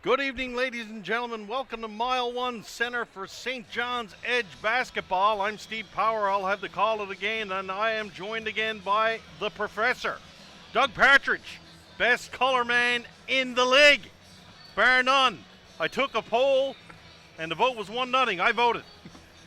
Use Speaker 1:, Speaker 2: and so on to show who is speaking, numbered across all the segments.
Speaker 1: Good evening, ladies and gentlemen. Welcome to Mile One Center for St. John's Edge Basketball. I'm Steve Power. I'll have to call it again, and I am joined again by the professor, Doug Partridge, best color man in the league, bar none. I took a poll, and the vote was 1-0. I voted.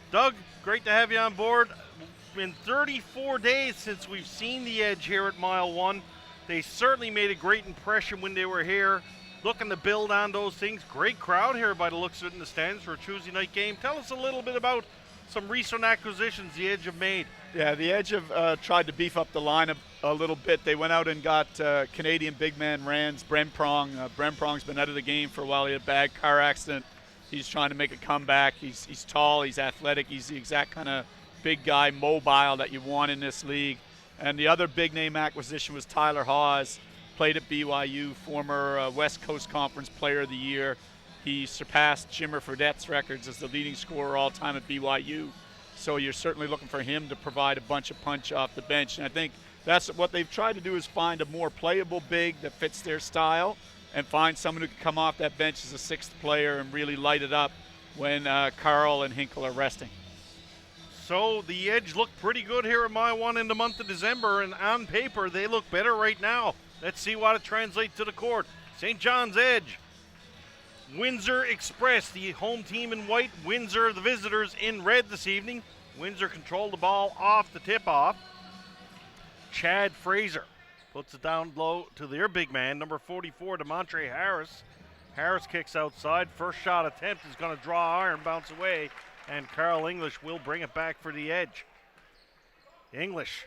Speaker 1: Doug, great to have you on board. It's been 34 days since we've seen the Edge here at Mile One. They certainly made a great impression when they were here. Looking to build on those things. Great crowd here by the looks of it in the stands for a Tuesday night game. Tell us a little bit about some recent acquisitions the Edge have made.
Speaker 2: Yeah, the Edge have tried to beef up the line a little bit. They went out and got Canadian big man Rands Bremprong. Bremprong's been out of the game for a while. He had a bad car accident. He's trying to make a comeback. He's tall, he's athletic, he's the exact kind of big guy, mobile that you want in this league. And the other big name acquisition was Tyler Hawes. Played at BYU, former West Coast Conference Player of the Year. He surpassed Jimmer Fredette's records as the leading scorer all time at BYU. So you're certainly looking for him to provide a bunch of punch off the bench. And I think that's what they've tried to do, is find a more playable big that fits their style and find someone who can come off that bench as a sixth player and really light it up when Carl and Hinkle are resting.
Speaker 1: So the Edge look pretty good here at Mile One in the month of December, and on paper they look better right now. Let's see what it translates to the court. St. John's Edge. Windsor Express, the home team in white. Windsor, the visitors, in red this evening. Windsor controlled the ball off the tip-off. Chad Fraser puts it down low to their big man, number 44, DeMontre Harris. Harris kicks outside. First shot attempt is going to draw iron, bounce away, and Carl English will bring it back for the Edge. English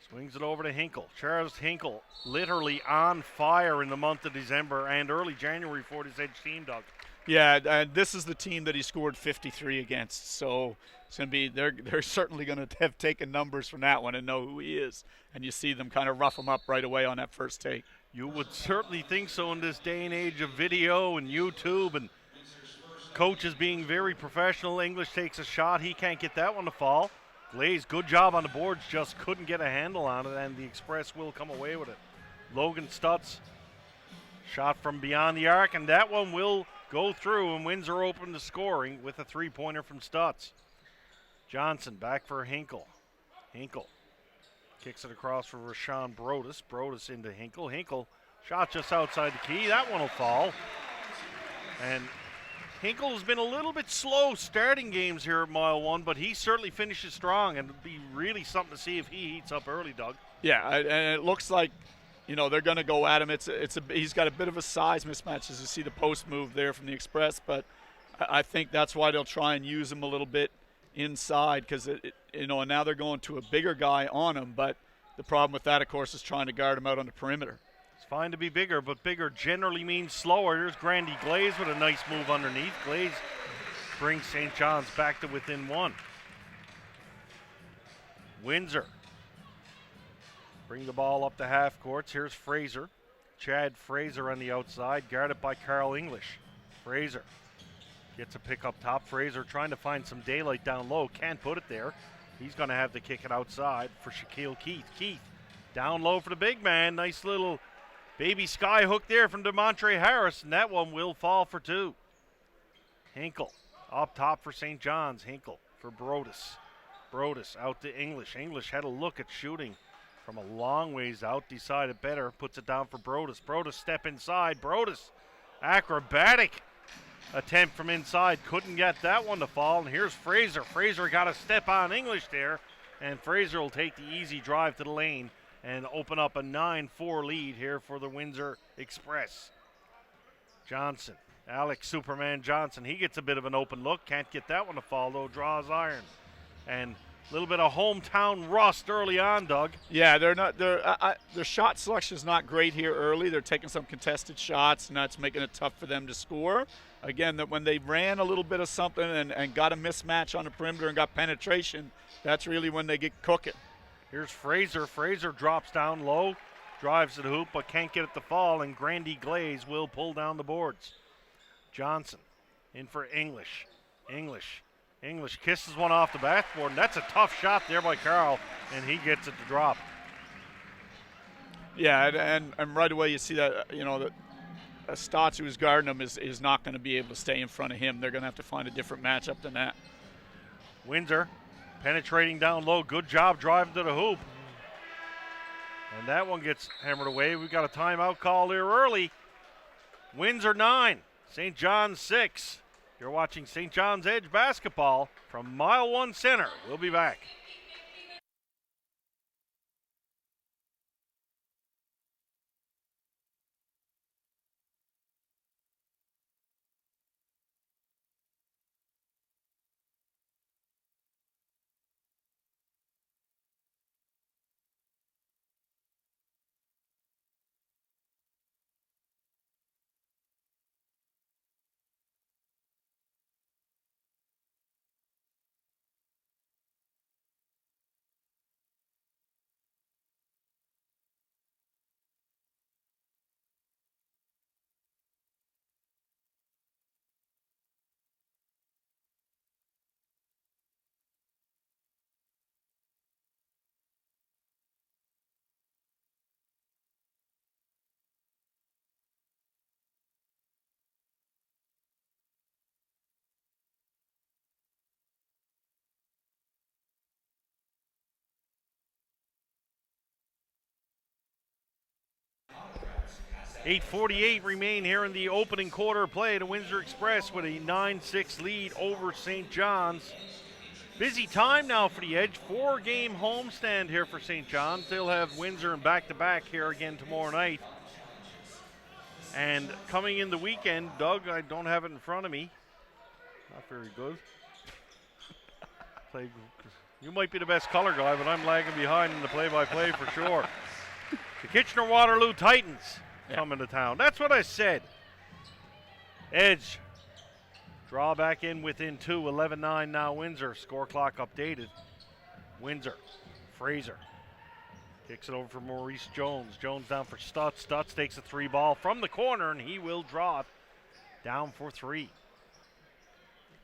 Speaker 1: swings it over to Hinkle. Charles Hinkle literally on fire in the month of December and early January for this Edge team, Doug.
Speaker 2: Yeah, and this is the team that he scored 53 against. So it's going to be, they're certainly going to have taken numbers from that one and know who he is. And you see them kind of rough him up right away on that first take.
Speaker 1: You would certainly think so in this day and age of video and YouTube and coaches being very professional. English takes a shot. He can't get that one to fall. Glaze, good job on the boards, just couldn't get a handle on it, and the Express will come away with it. Logan Stutz, shot from beyond the arc, and that one will go through, and Windsor open to scoring with a three-pointer from Stutz. Johnson back for Hinkle. Hinkle kicks it across for Rashawn Brodus. Brodus into Hinkle. Hinkle, shot just outside the key. That one will fall. And Hinkle has been a little bit slow starting games here at Mile One, but he certainly finishes strong, and it'll be really something to see if he heats up early, Doug.
Speaker 2: Yeah, and it looks like, they're going to go at him. He's got a bit of a size mismatch, as you see the post move there from the Express, but I think that's why they'll try and use him a little bit inside, because and now they're going to a bigger guy on him, but the problem with that, of course, is trying to guard him out on the perimeter.
Speaker 1: It's fine to be bigger, but bigger generally means slower. There's Grandy Glaze with a nice move underneath. Glaze brings St. John's back to within one. Windsor bring the ball up to half courts. Here's Fraser. Chad Fraser on the outside, guarded by Carl English. Fraser gets a pick up top. Fraser trying to find some daylight down low. Can't put it there. He's going to have to kick it outside for Shaquille Keith. Keith down low for the big man. Nice little baby sky hook there from DeMontre Harris, and that one will fall for two. Hinkle up top for St. John's. Hinkle for Brodus. Brodus out to English. English had a look at shooting from a long ways out, decided better, puts it down for Brodus. Brodus step inside. Brodus, acrobatic attempt from inside. Couldn't get that one to fall, and here's Fraser. Fraser got a step on English there, and Fraser will take the easy drive to the lane and open up a 9-4 lead here for the Windsor Express. Johnson, Alex Superman Johnson, he gets a bit of an open look. Can't get that one to fall, though. Draws iron. And a little bit of hometown rust early on, Doug.
Speaker 2: Yeah, their shot selection is not great here early. They're taking some contested shots, and that's making it tough for them to score. Again, that when they ran a little bit of something and got a mismatch on the perimeter and got penetration, that's really when they get cooking.
Speaker 1: Here's Fraser. Fraser drops down low, drives to the hoop, but can't get it to fall, and Grandy Glaze will pull down the boards. Johnson in for English. English kisses one off the backboard, and that's a tough shot there by Carl, and he gets it to drop.
Speaker 2: Yeah, and right away you see that, Stotts, who is guarding him, is not going to be able to stay in front of him. They're going to have to find a different matchup than that.
Speaker 1: Windsor penetrating down low. Good job driving to the hoop. And that one gets hammered away. We've got a timeout call here early. Windsor 9, St. John's 6. You're watching St. John's Edge basketball from Mile 1 Center. We'll be back. .8:48 remain here in the opening quarter play to Windsor Express with a 9-6 lead over St. John's. Busy time now for the Edge. 4-game homestand here for St. John's. They'll have Windsor in back-to-back here again tomorrow night. And coming in the weekend, Doug, I don't have it in front of me. Not very good. You might be the best color guy, but I'm lagging behind in the play-by-play for sure. The Kitchener-Waterloo Titans coming to town. That's what I said. Edge. Draw back in within 2. 11-9 now Windsor. Score clock updated. Windsor. Fraser. Kicks it over for Maurice Jones. Jones down for Stutz. Stutz takes a 3 ball from the corner, and he will draw it down for 3.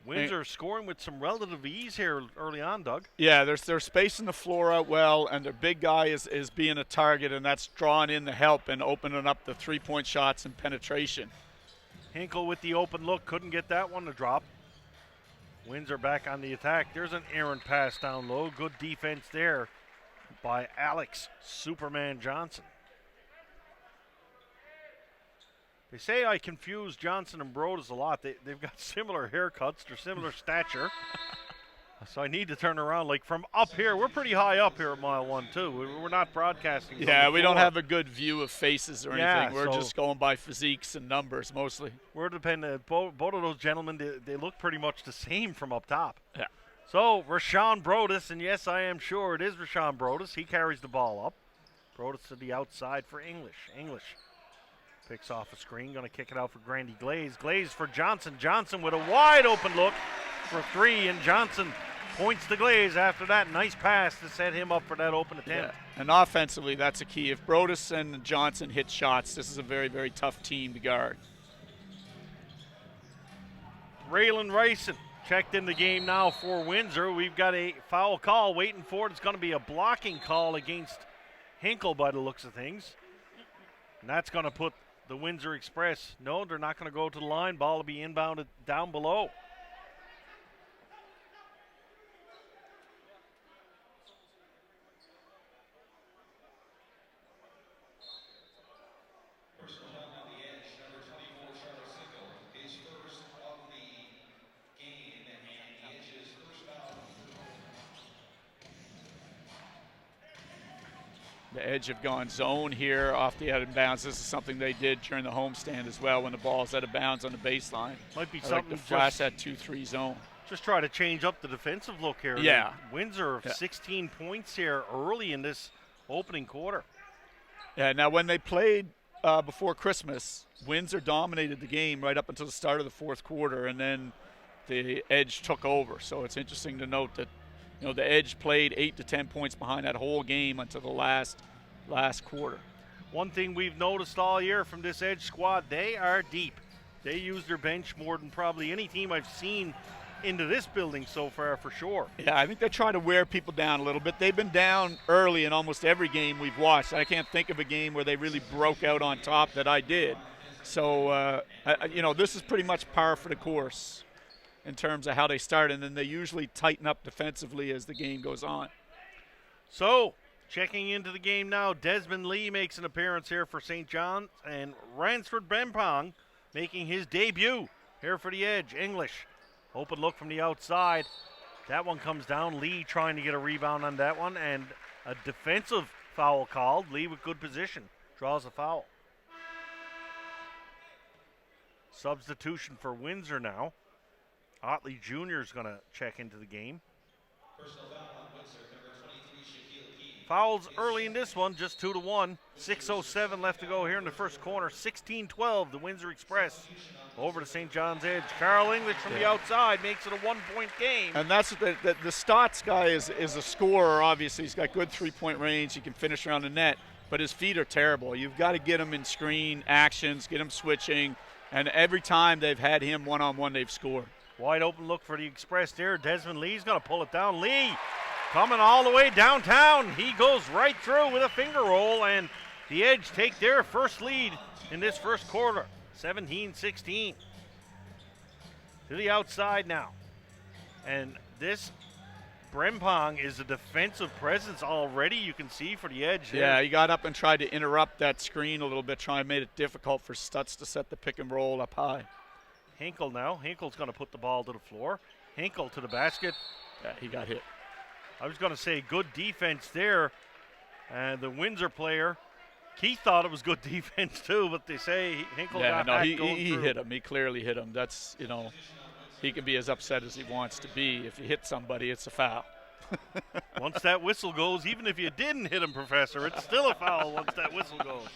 Speaker 1: Windsor scoring with some relative ease here early on, Doug.
Speaker 2: Yeah, they're spacing the floor out well, and their big guy is being a target, and that's drawing in the help and opening up the three-point shots and penetration.
Speaker 1: Hinkle with the open look, couldn't get that one to drop. Windsor back on the attack. There's an errant pass down low. Good defense there by Alex Superman Johnson. They say I confuse Johnson and Brodus a lot. They've got similar haircuts. They're similar stature. So I need to turn around. Like from up here, we're pretty high up here at Mile 1 too. We're not broadcasting.
Speaker 2: Yeah, we don't have a good view of faces or anything. We're
Speaker 1: so
Speaker 2: just going by physiques and numbers mostly.
Speaker 1: We're dependent. Both of those gentlemen, they look pretty much the same from up top.
Speaker 2: Yeah.
Speaker 1: So Rashawn Brodus, and yes, I am sure it is Rashawn Brodus. He carries the ball up. Brodus to the outside for English. English picks off a screen, going to kick it out for Grandy Glaze. Glaze for Johnson. Johnson with a wide open look for 3, and Johnson points to Glaze after that. Nice pass to set him up for that open attempt.
Speaker 2: Yeah. And offensively, that's a key. If Brodus and Johnson hit shots, this is a very, very tough team to guard.
Speaker 1: Raylan Ryson checked in the game now for Windsor. We've got a foul call waiting for it. It's going to be a blocking call against Hinkle by the looks of things. And that's going to put the Windsor Express. No, they're not going to go to the line. Ball will be inbounded down below.
Speaker 2: The Edge have gone zone here off the out of bounds. This is something they did during the homestand as well when the ball's out of bounds on the baseline.
Speaker 1: Might be
Speaker 2: I
Speaker 1: something
Speaker 2: like to flash that 2-3 zone.
Speaker 1: Just try to change up the defensive look here.
Speaker 2: Yeah.
Speaker 1: Windsor 16 points here early in this opening quarter.
Speaker 2: Yeah, now when they played before Christmas, Windsor dominated the game right up until the start of the fourth quarter, and then the Edge took over. So it's interesting to note that the Edge played 8 to 10 points behind that whole game until the last quarter.
Speaker 1: One thing we've noticed all year from this Edge squad, they are deep. They use their bench more than probably any team I've seen into this building so far, for sure.
Speaker 2: Yeah, I think they try to wear people down a little bit. They've been down early in almost every game we've watched. I can't think of a game where they really broke out on top that I did. So, this is pretty much par for the course in terms of how they start, and then they usually tighten up defensively as the game goes on.
Speaker 1: So, checking into the game now, Desmond Lee makes an appearance here for St. John's, and Ransford Brempong making his debut here for the Edge. English, open look from the outside. That one comes down. Lee trying to get a rebound on that one, and a defensive foul called. Lee with good position, draws a foul. Substitution for Windsor now. Otley Jr. is going to check into the game. Fouls early in this one, just 2-1. 6:07 left to go here in the first quarter. 16-12, the Windsor Express over to St. John's Edge. Carl English from the outside makes it a 1-point game.
Speaker 2: And that's the Stotts guy is a scorer, obviously. He's got good three-point range. He can finish around the net, but his feet are terrible. You've got to get him in screen actions, get him switching, and every time they've had him one-on-one, they've scored.
Speaker 1: Wide open look for the Express there. Desmond Lee's going to pull it down. Lee coming all the way downtown. He goes right through with a finger roll, and the Edge take their first lead in this first quarter, 17-16. To the outside now. And this Brempong is a defensive presence already, you can see, for the Edge.
Speaker 2: Yeah, he got up and tried to interrupt that screen a little bit, trying to make it difficult for Stutz to set the pick and roll up high.
Speaker 1: Hinkle now. Hinkle's going to put the ball to the floor. Hinkle to the basket.
Speaker 2: Yeah, he got hit.
Speaker 1: I was going to say good defense there. And the Windsor player, Keith thought it was good defense too, but they say Hinkle got hacked
Speaker 2: he
Speaker 1: through.
Speaker 2: hit him. He clearly hit him. That's, he can be as upset as he wants to be. If you hit somebody, it's a foul.
Speaker 1: Once that whistle goes, even if you didn't hit him, Professor, it's still a foul once that whistle goes.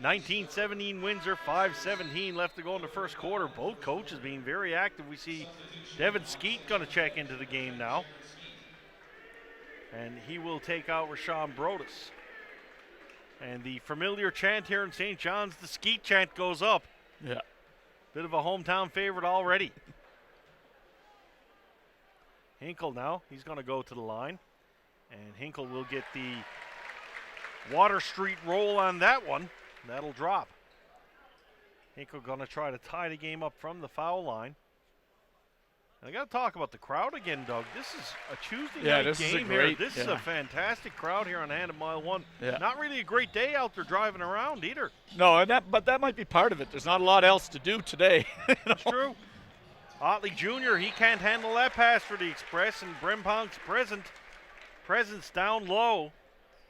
Speaker 1: 19-17 Windsor, 5:17 left to go in the first quarter. Both coaches being very active. We see Devin Skeet going to check into the game now. And he will take out Rashawn Brodus. And the familiar chant here in St. John's, the Skeet chant goes up.
Speaker 2: Yeah.
Speaker 1: Bit of a hometown favorite already. Hinkle now, he's going to go to the line. And Hinkle will get the Water Street roll on that one. That'll drop. Hinkle going to try to tie the game up from the foul line. And I got to talk about the crowd again, Doug. This is a Tuesday night game here. This is a fantastic crowd here on Hand of Mile 1.
Speaker 2: Yeah.
Speaker 1: Not really a great day out there driving around either.
Speaker 2: No, but that might be part of it. There's not a lot else to do today.
Speaker 1: That's true. Otley Jr., he can't handle that pass for the Express, and Brempong's presence down low,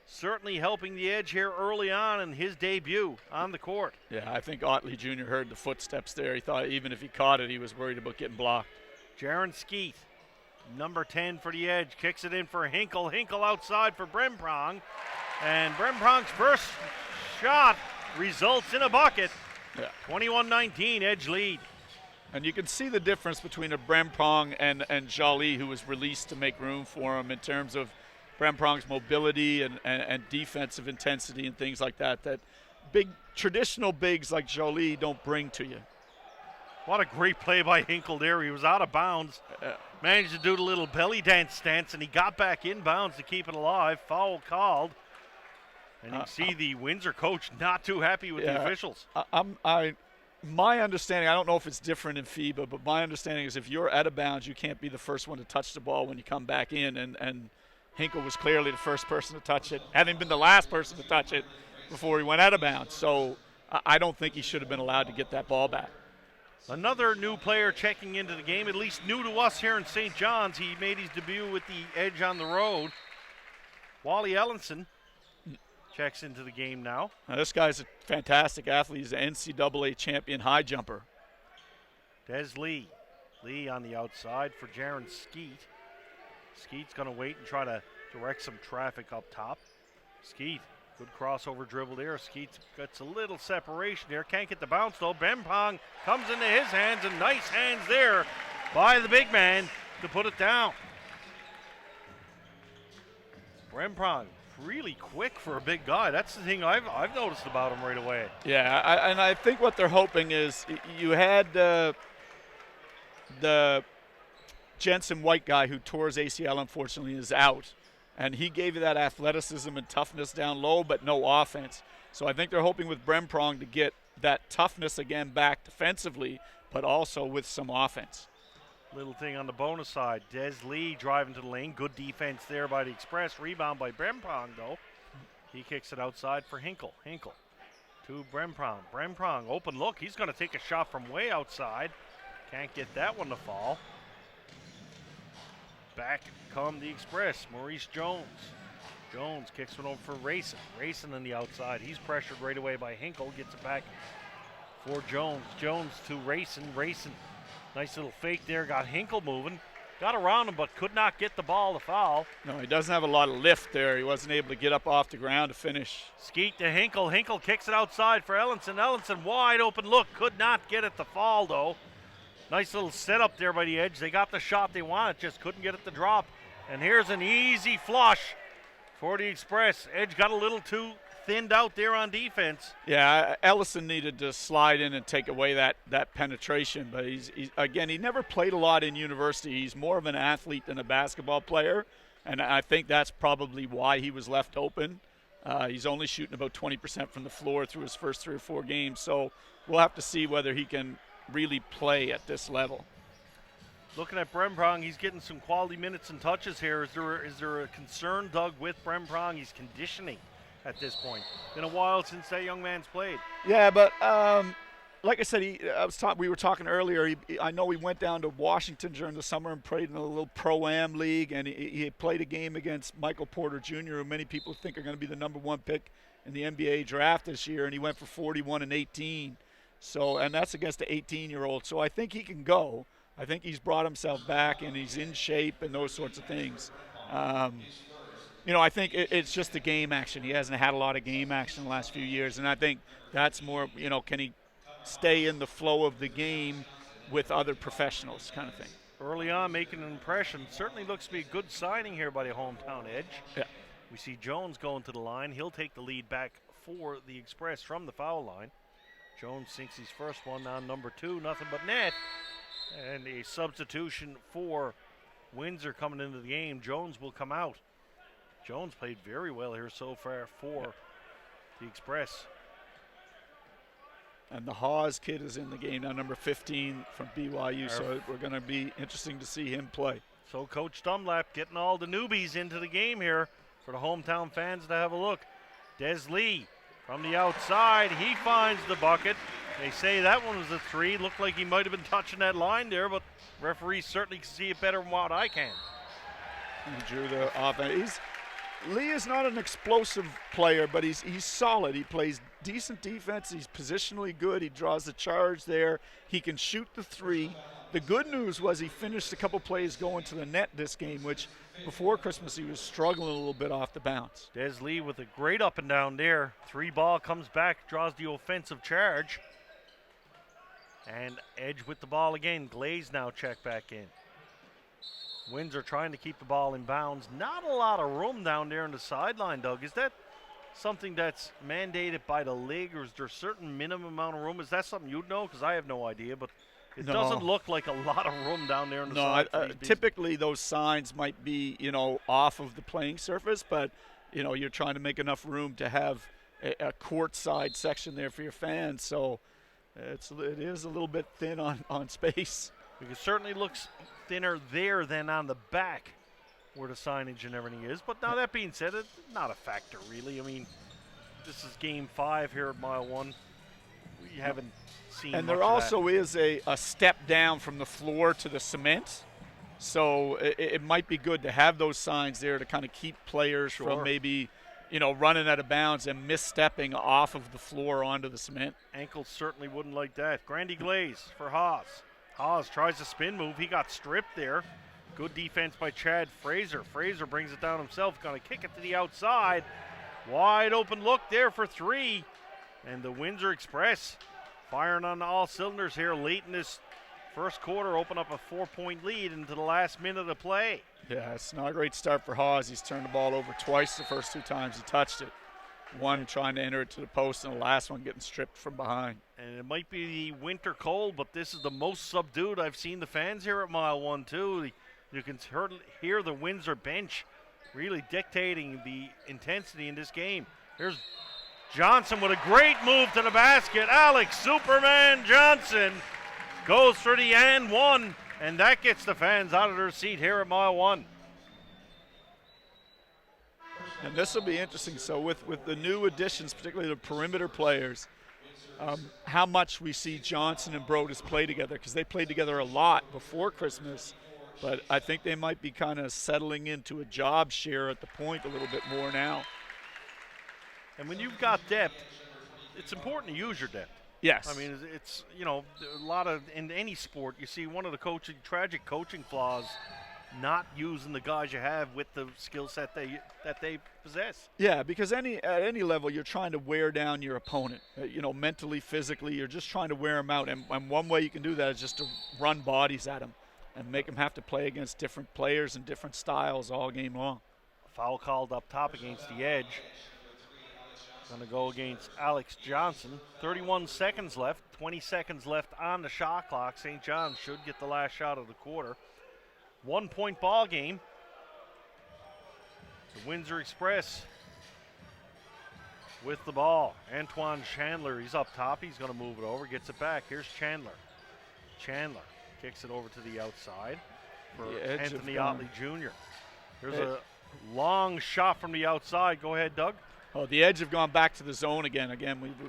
Speaker 1: certainly helping the Edge here early on in his debut on the court.
Speaker 2: Yeah, I think Otley Jr. heard the footsteps there. He thought even if he caught it, he was worried about getting blocked.
Speaker 1: Jaron Skeet, number 10 for the Edge, kicks it in for Hinkle. Hinkle outside for Brempong, and Brempong's first shot results in a bucket.
Speaker 2: Yeah.
Speaker 1: 21-19, Edge lead.
Speaker 2: And you can see the difference between a Brempong and Jolie, who was released to make room for him in terms of Brempong's mobility and defensive intensity and things like that big traditional bigs like Jolie don't bring to you.
Speaker 1: What a great play by Hinkle there. He was out of bounds. Managed to do the little belly dance stance, and he got back in bounds to keep it alive. Foul called. And you can see the Windsor coach not too happy with the officials.
Speaker 2: My understanding, I don't know if it's different in FIBA, but my understanding is if you're out of bounds, you can't be the first one to touch the ball when you come back in. And Hinkle was clearly the first person to touch it, having been the last person to touch it before he went out of bounds. So I don't think he should have been allowed to get that ball back.
Speaker 1: Another new player checking into the game, at least new to us here in St. John's. He made his debut with the Edge on the road. Wally Ellenson checks into the game now.
Speaker 2: Now this guy's a fantastic athlete. He's an NCAA champion high jumper.
Speaker 1: Des Lee. Lee on the outside for Jaron Skeet. Skeet's going to wait and try to direct some traffic up top. Skeet, good crossover dribble there. Skeet gets a little separation there. Can't get the bounce though. Brempong comes into his hands, and nice hands there by the big man to put it down. Brempong really quick for a big guy. That's the thing I've noticed about him right away.
Speaker 2: Yeah, and I think what they're hoping is you had the Jensen White guy who tore his ACL, unfortunately, is out. And he gave you that athleticism and toughness down low, but no offense. So I think they're hoping with Brempong to get that toughness again back defensively, but also with some offense.
Speaker 1: Little thing on the bonus side. Des Lee driving to the lane. Good defense there by the Express. Rebound by Bremprong, though. He kicks it outside for Hinkle. Hinkle to Bremprong. Bremprong, open look. He's going to take a shot from way outside. Can't get that one to fall. Back come the Express. Maurice Jones. Jones kicks it over for Rayson. Rayson on the outside. He's pressured right away by Hinkle. Gets it back for Jones. Jones to Rayson. Rayson, nice little fake there. Got Hinkle moving. Got around him, but could not get the ball to foul.
Speaker 2: No, he doesn't have a lot of lift there. He wasn't able to get up off the ground to finish.
Speaker 1: Skeet to Hinkle. Hinkle kicks it outside for Ellenson. Ellenson wide open look. Could not get it to fall, though. Nice little setup there by the Edge. They got the shot they wanted, just couldn't get it to drop. And here's an easy flush for the Express. Edge got a little too thinned out there on defense.
Speaker 2: Yeah, Ellison needed to slide in and take away that penetration, but he's again, he never played a lot in university. He's more of an athlete than a basketball player, and I think that's probably why he was left open. He's only shooting about 20% from the floor through his first 3 or 4 games, so we'll have to see whether he can really play at this level.
Speaker 1: Looking at Bremprong, he's getting some quality minutes and touches here. Is there a concern, Doug, with Bremprong? He's conditioning at this point. Been a while since that young man's played.
Speaker 2: Yeah, but like I said, we were talking earlier. I know he went down to Washington during the summer and played in a little pro-am league, and he played a game against Michael Porter Jr., who many people think are going to be the #1 pick in the NBA draft this year, and he went for 41 and 18. So, and that's against an 18-year-old. So I think he can go. I think he's brought himself back, and he's in shape and those sorts of things. I think it's just the game action. He hasn't had a lot of game action the last few years, and I think that's more, can he stay in the flow of the game with other professionals kind of thing.
Speaker 1: Early on, making an impression. Certainly looks to be a good signing here by the hometown Edge.
Speaker 2: Yeah.
Speaker 1: We see Jones going to the line. He'll take the lead back for the Express from the foul line. Jones sinks his first one on number 2, nothing but net. And a substitution for Windsor coming into the game. Jones will come out. Jones played very well here so far for the Express.
Speaker 2: And the Hawes kid is in the game now, number 15 from BYU, so we're going to be interesting to see him play.
Speaker 1: So Coach Dunlap getting all the newbies into the game here for the hometown fans to have a look. Des Lee from the outside, he finds the bucket. They say that one was a 3. Looked like he might have been touching that line there, but referees certainly can see it better than what I can.
Speaker 2: He drew the offense. Lee is not an explosive player, but he's solid. He plays decent defense. He's positionally good. He draws the charge there. He can shoot the 3. The good news was he finished a couple plays going to the net this game, which before Christmas he was struggling a little bit off the bounce.
Speaker 1: Des Lee with a great up and down there. 3 ball comes back, draws the offensive charge. And Edge with the ball again. Glaze now check back in. Windsor trying to keep the ball in bounds. Not a lot of room down there on the sideline, Doug. Is that something that's mandated by the league, or is there a certain minimum amount of room? Is that something you'd know? Because I have no idea, but it doesn't look like a lot of room down there on the side.
Speaker 2: Typically those signs might be, off of the playing surface, but, you're trying to make enough room to have a court-side section there for your fans. So it is a little bit thin on space.
Speaker 1: It certainly looks thinner there than on the back where the signage and everything is. But now that being said, it's not a factor really. I mean, this is game 5 here at Mile 1. We haven't seen
Speaker 2: And
Speaker 1: much
Speaker 2: there
Speaker 1: of
Speaker 2: also
Speaker 1: that.
Speaker 2: is a step down from the floor to the cement. So it might be good to have those signs there to kind of keep players from maybe, running out of bounds and misstepping off of the floor onto the cement.
Speaker 1: Ankles certainly wouldn't like that. Grandy Glaze for Haas. Haas tries a spin move. He got stripped there. Good defense by Chad Fraser. Fraser brings it down himself. Going to kick it to the outside. Wide open look there for 3. And the Windsor Express firing on all cylinders here late in this first quarter. Open up a 4-point lead into the last minute of play.
Speaker 2: Yeah, it's not a great start for Haas. He's turned the ball over twice the first 2 times he touched it. One trying to enter it to the post, and the last one getting stripped from behind.
Speaker 1: And it might be the winter cold, but this is the most subdued I've seen the fans here at Mile 1 too. You can hear the Windsor bench really dictating the intensity in this game. Here's Johnson with a great move to the basket. Alex Superman Johnson goes for the and one, and that gets the fans out of their seat here at mile one.
Speaker 2: And this will be interesting. So with the new additions, particularly the perimeter players, how much we see Johnson and Brodus play together, because they played together a lot before Christmas. But I think they might be kind of settling into a job share at the point a little bit more now.
Speaker 1: And when you've got depth, it's important to use your depth.
Speaker 2: Yes.
Speaker 1: I mean, it's, you know, a lot of, in any sport, you see one of the tragic coaching flaws, not using the guys you have with the skill set that they possess.
Speaker 2: Yeah, because at any level, you're trying to wear down your opponent. You know, mentally, physically, you're just trying to wear them out. And one way you can do that is just to run bodies at them and make them have to play against different players and different styles all game long.
Speaker 1: Foul called up top against the edge. Going to go against Alex Johnson. 31 seconds left, 20 seconds left on the shot clock. St. John's should get the last shot of the quarter. 1 point ball game. The Windsor Express with the ball. Antoine Chandler, he's up top. He's going to move it over, gets it back. Here's Chandler. Chandler kicks it over to the outside for Anthony Otley Jr. There's a long shot from the outside. Go ahead, Doug.
Speaker 2: Oh, the Edge have gone back to the zone again.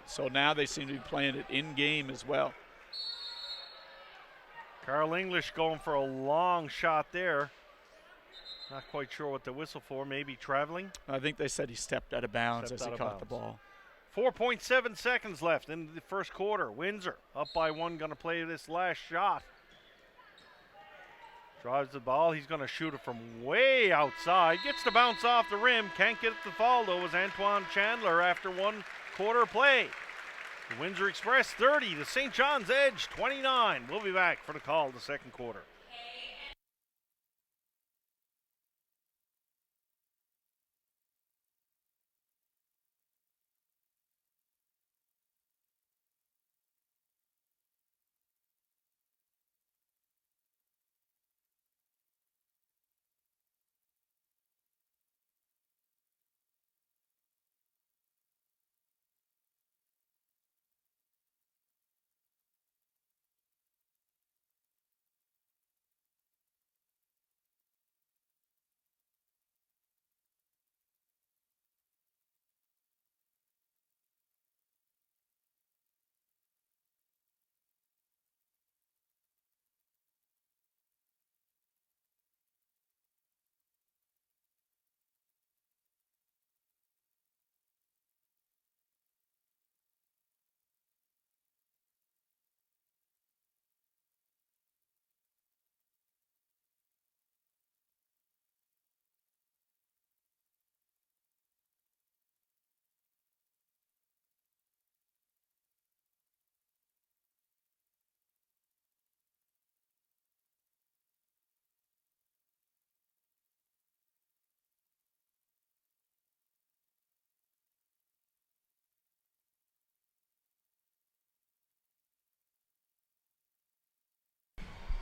Speaker 2: So now they seem to be playing it in-game as well.
Speaker 1: Carl English going for a long shot there. Not quite sure what the whistle for. Maybe traveling.
Speaker 2: I think they said he stepped out of bounds as he caught the ball.
Speaker 1: 4.7 seconds left in the first quarter. Windsor up by one, going to play this last shot. Drives the ball. He's going to shoot it from way outside. Gets the bounce off the rim. Can't get it to fall, though, as Antoine Chandler after 1 quarter play. The Windsor Express 30, the St. John's Edge 29. We'll be back for the call of the second quarter.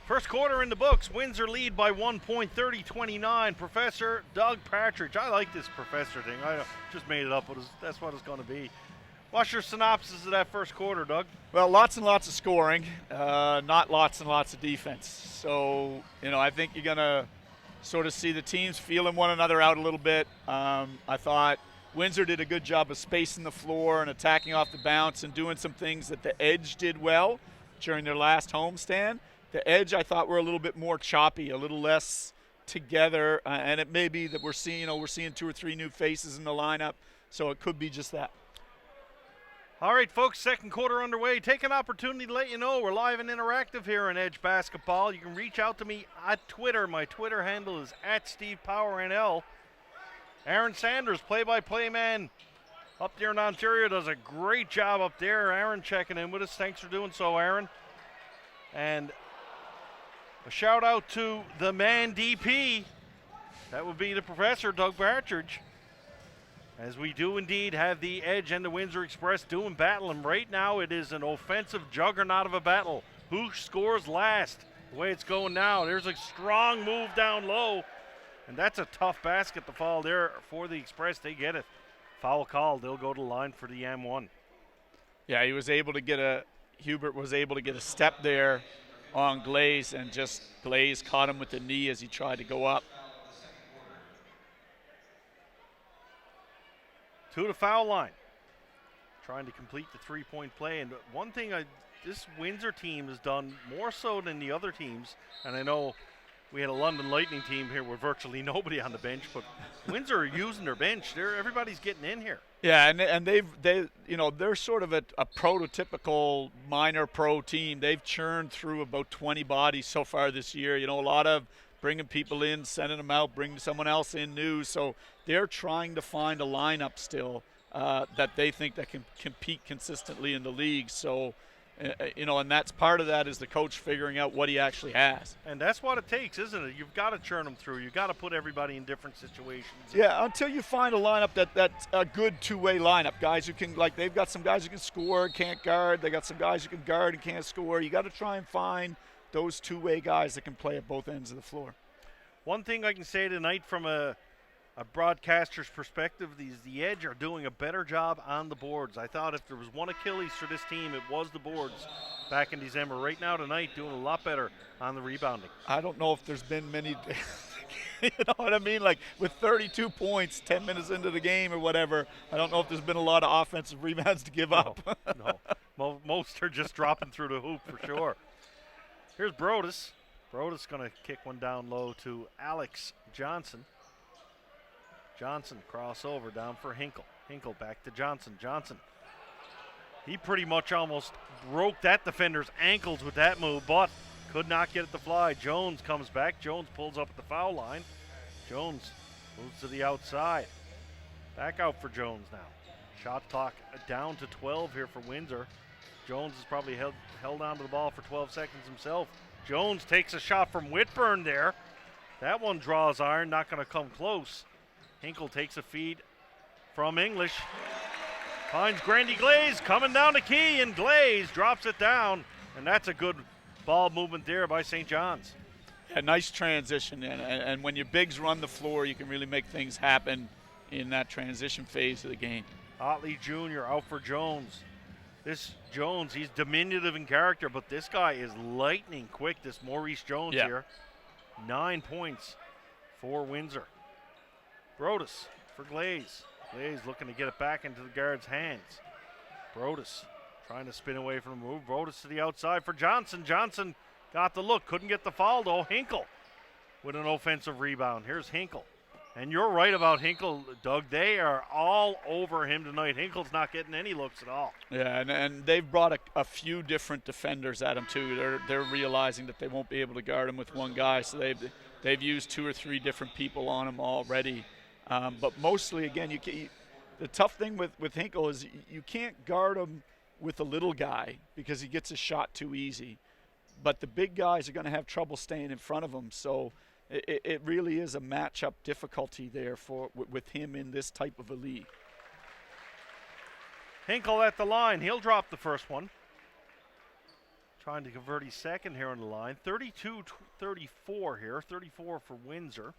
Speaker 1: First quarter in the books. Windsor lead by 1 point, 30-29. Professor Doug Partridge. I like this professor thing. I just made it up, but that's what it's going to be. What's your synopsis of that first quarter, Doug?
Speaker 2: Well, lots and lots of scoring, not lots and lots of defense. So, I think you're going to sort of see the teams feeling one another out a little bit. I thought Windsor did a good job of spacing the floor and attacking off the bounce and doing some things that the Edge did well during their last homestand. The Edge, I thought, were a little bit more choppy, a little less together, and it may be that we're seeing 2 or 3 new faces in the lineup, so it could be just that.
Speaker 1: All right, folks, second quarter underway. Take an opportunity to let you know we're live and interactive here in Edge Basketball. You can reach out to me at Twitter. My Twitter handle is @StevePowerNL. Aaron Sanders, play-by-play man up there in Ontario, does a great job up there. Aaron checking in with us. Thanks for doing so, Aaron. And a shout out to the man DP. That would be the professor, Doug Partridge. As we do indeed have the Edge and the Windsor Express doing battle. And right now it is an offensive juggernaut of a battle. Who scores last? The way it's going now. There's a strong move down low. And that's a tough basket to fall there for the Express. They get it. Foul called. They'll go to the line for the M1.
Speaker 2: Yeah, Hubert was able to get a step there on Glaze, and just Glaze caught him with the knee as he tried to go up.
Speaker 1: To the foul line. Trying to complete the three-point play. And one thing this Windsor team has done more so than the other teams, and I know we had a London Lightning team here with virtually nobody on the bench, but Windsor are using their bench. Everybody's getting in here.
Speaker 2: Yeah, and they're sort of a prototypical minor pro team. They've churned through about 20 bodies so far this year. A lot of bringing people in, sending them out, bringing someone else in new. So they're trying to find a lineup still that they think that can compete consistently in the league. So, and that's part of that is the coach figuring out what he actually has.
Speaker 1: And that's what it takes, isn't it? You've got to churn them through. You've got to put everybody in different situations.
Speaker 2: Yeah, until you find a lineup that's a good two-way lineup. Guys who can, they've got some guys who can score, can't guard. They got some guys who can guard and can't score. You got to try and find those two-way guys that can play at both ends of the floor.
Speaker 1: One thing I can say tonight from a broadcaster's perspective is the Edge are doing a better job on the boards. I thought if there was one Achilles for this team, it was the boards back in December. Right now tonight, doing a lot better on the rebounding.
Speaker 2: I don't know if there's been many, you know what I mean? With 32 points, 10 minutes into the game or whatever, I don't know if there's been a lot of offensive rebounds to give up.
Speaker 1: No. Most are just dropping through the hoop for sure. Here's Brodus. Brodus going to kick one down low to Alex Johnson. Johnson crossover down for Hinkle. Hinkle back to Johnson. Johnson. He pretty much almost broke that defender's ankles with that move, but could not get it to fly. Jones comes back. Jones pulls up at the foul line. Jones moves to the outside. Back out for Jones now. Shot clock down to 12 here for Windsor. Jones has probably held on to the ball for 12 seconds himself. Jones takes a shot from Whitburn there. That one draws iron, not going to come close. Hinkle takes a feed from English. Finds Grandy Glaze coming down the key, and Glaze drops it down. And that's a good ball movement there by St. John's.
Speaker 2: A nice transition, and when your bigs run the floor, you can really make things happen in that transition phase of the game.
Speaker 1: Otley Jr. out for Jones. This Jones, he's diminutive in character, but this guy is lightning quick, this Maurice Jones here. 9 points for Windsor. Brodus for Glaze. Glaze looking to get it back into the guard's hands. Brodus trying to spin away from the move. Brodus to the outside for Johnson. Johnson got the look, couldn't get the foul though. Hinkle with an offensive rebound. Here's Hinkle. And you're right about Hinkle, Doug. They are all over him tonight. Hinkle's not getting any looks at all.
Speaker 2: Yeah, and they've brought a few different defenders at him too. They're realizing that they won't be able to guard him with one guy, so they've used 2 or 3 different people on him already. But mostly, again, the tough thing with Hinkle is you can't guard him with a little guy because he gets a shot too easy. But the big guys are going to have trouble staying in front of him, so it really is a matchup difficulty there with him in this type of a league.
Speaker 1: Hinkle at the line. He'll drop the first one. Trying to convert his second here on the line. 32-34 here. 34 for Windsor.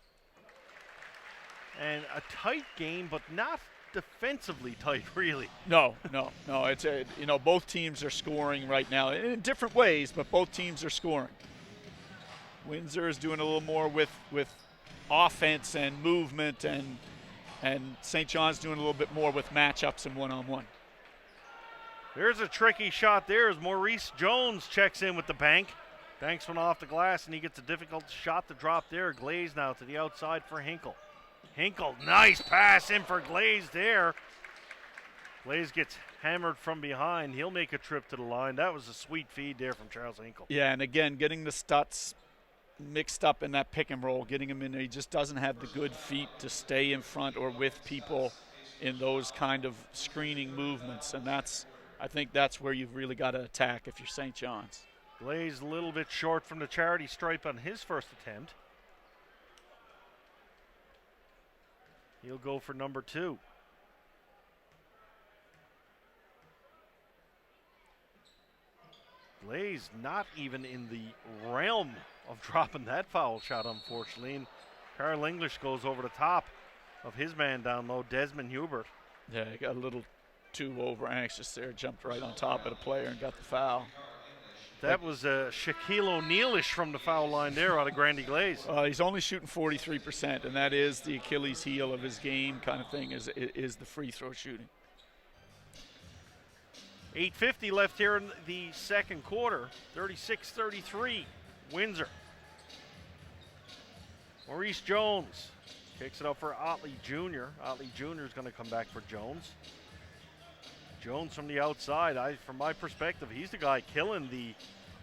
Speaker 1: And a tight game, but not defensively tight, really.
Speaker 2: No. It's both teams are scoring right now in different ways, but both teams are scoring. Windsor is doing a little more with offense and movement, and St. John's doing a little bit more with matchups and one-on-one.
Speaker 1: There's a tricky shot there as Maurice Jones checks in with the bank. Banks one off the glass, and he gets a difficult shot to drop there. Glaze now to the outside for Hinkle. Hinkle, nice pass in for Glaze there. Glaze gets hammered from behind. He'll make a trip to the line. That was a sweet feed there from Charles Hinkle.
Speaker 2: Yeah, and again, getting the Stutz mixed up in that pick and roll, getting him in there. He just doesn't have the good feet to stay in front or with people in those kind of screening movements, and I think that's where you've really got to attack if you're St. John's.
Speaker 1: Glaze a little bit short from the charity stripe on his first attempt. He'll go for number 2. Glaze not even in the realm of dropping that foul shot, unfortunately. And Carl English goes over the top of his man down low, Desmond Hubert.
Speaker 2: Yeah, he got a little too over anxious there. Jumped right on top of the player and got the foul.
Speaker 1: That was Shaquille O'Neal-ish from the foul line there out of Grandy Glaze.
Speaker 2: He's only shooting 43%, and that is the Achilles heel of his game kind of thing, is the free throw shooting.
Speaker 1: 8:50 left here in the second quarter. 36-33, Windsor. Maurice Jones kicks it up for Otley Jr. Otley Jr. is going to come back for Jones. Jones from the outside. From my perspective, he's the guy killing the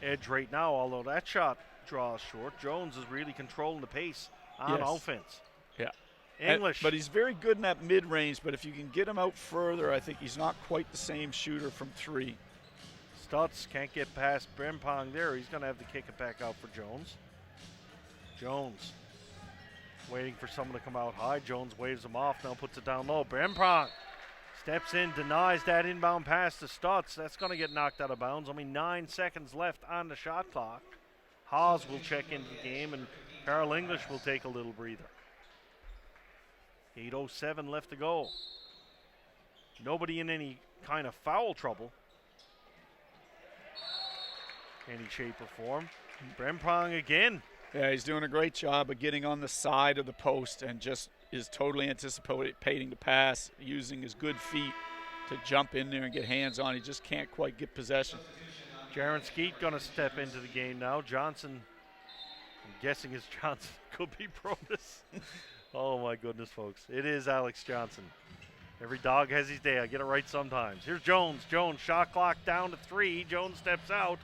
Speaker 1: edge right now, although that shot draws short. Jones is really controlling the pace on offense.
Speaker 2: Yeah.
Speaker 1: English.
Speaker 2: But he's very good in that mid-range, but if you can get him out further, I think he's not quite the same shooter from three.
Speaker 1: Stutz can't get past Brempong there. He's going to have to kick it back out for Jones. Jones waiting for someone to come out high. Jones waves him off, now puts it down low. Brempong steps in, denies that inbound pass to Stutz. That's going to get knocked out of bounds. Only 9 seconds left on the shot clock. Haas will check into the game, and Carl English will take a little breather. 8:07 left to go. Nobody in any kind of foul trouble, any shape or form. Brempong again.
Speaker 2: Yeah, he's doing a great job of getting on the side of the post and just is totally anticipating the pass, using his good feet to jump in there and get hands on. He just can't quite get possession.
Speaker 1: Jaron Skeet going to step into the game now. Johnson, I'm guessing it's Johnson, could be Protus. Oh my goodness, folks. It is Alex Johnson. Every dog has his day. I get it right sometimes. Here's Jones. Jones, shot clock down to 3. Jones steps out.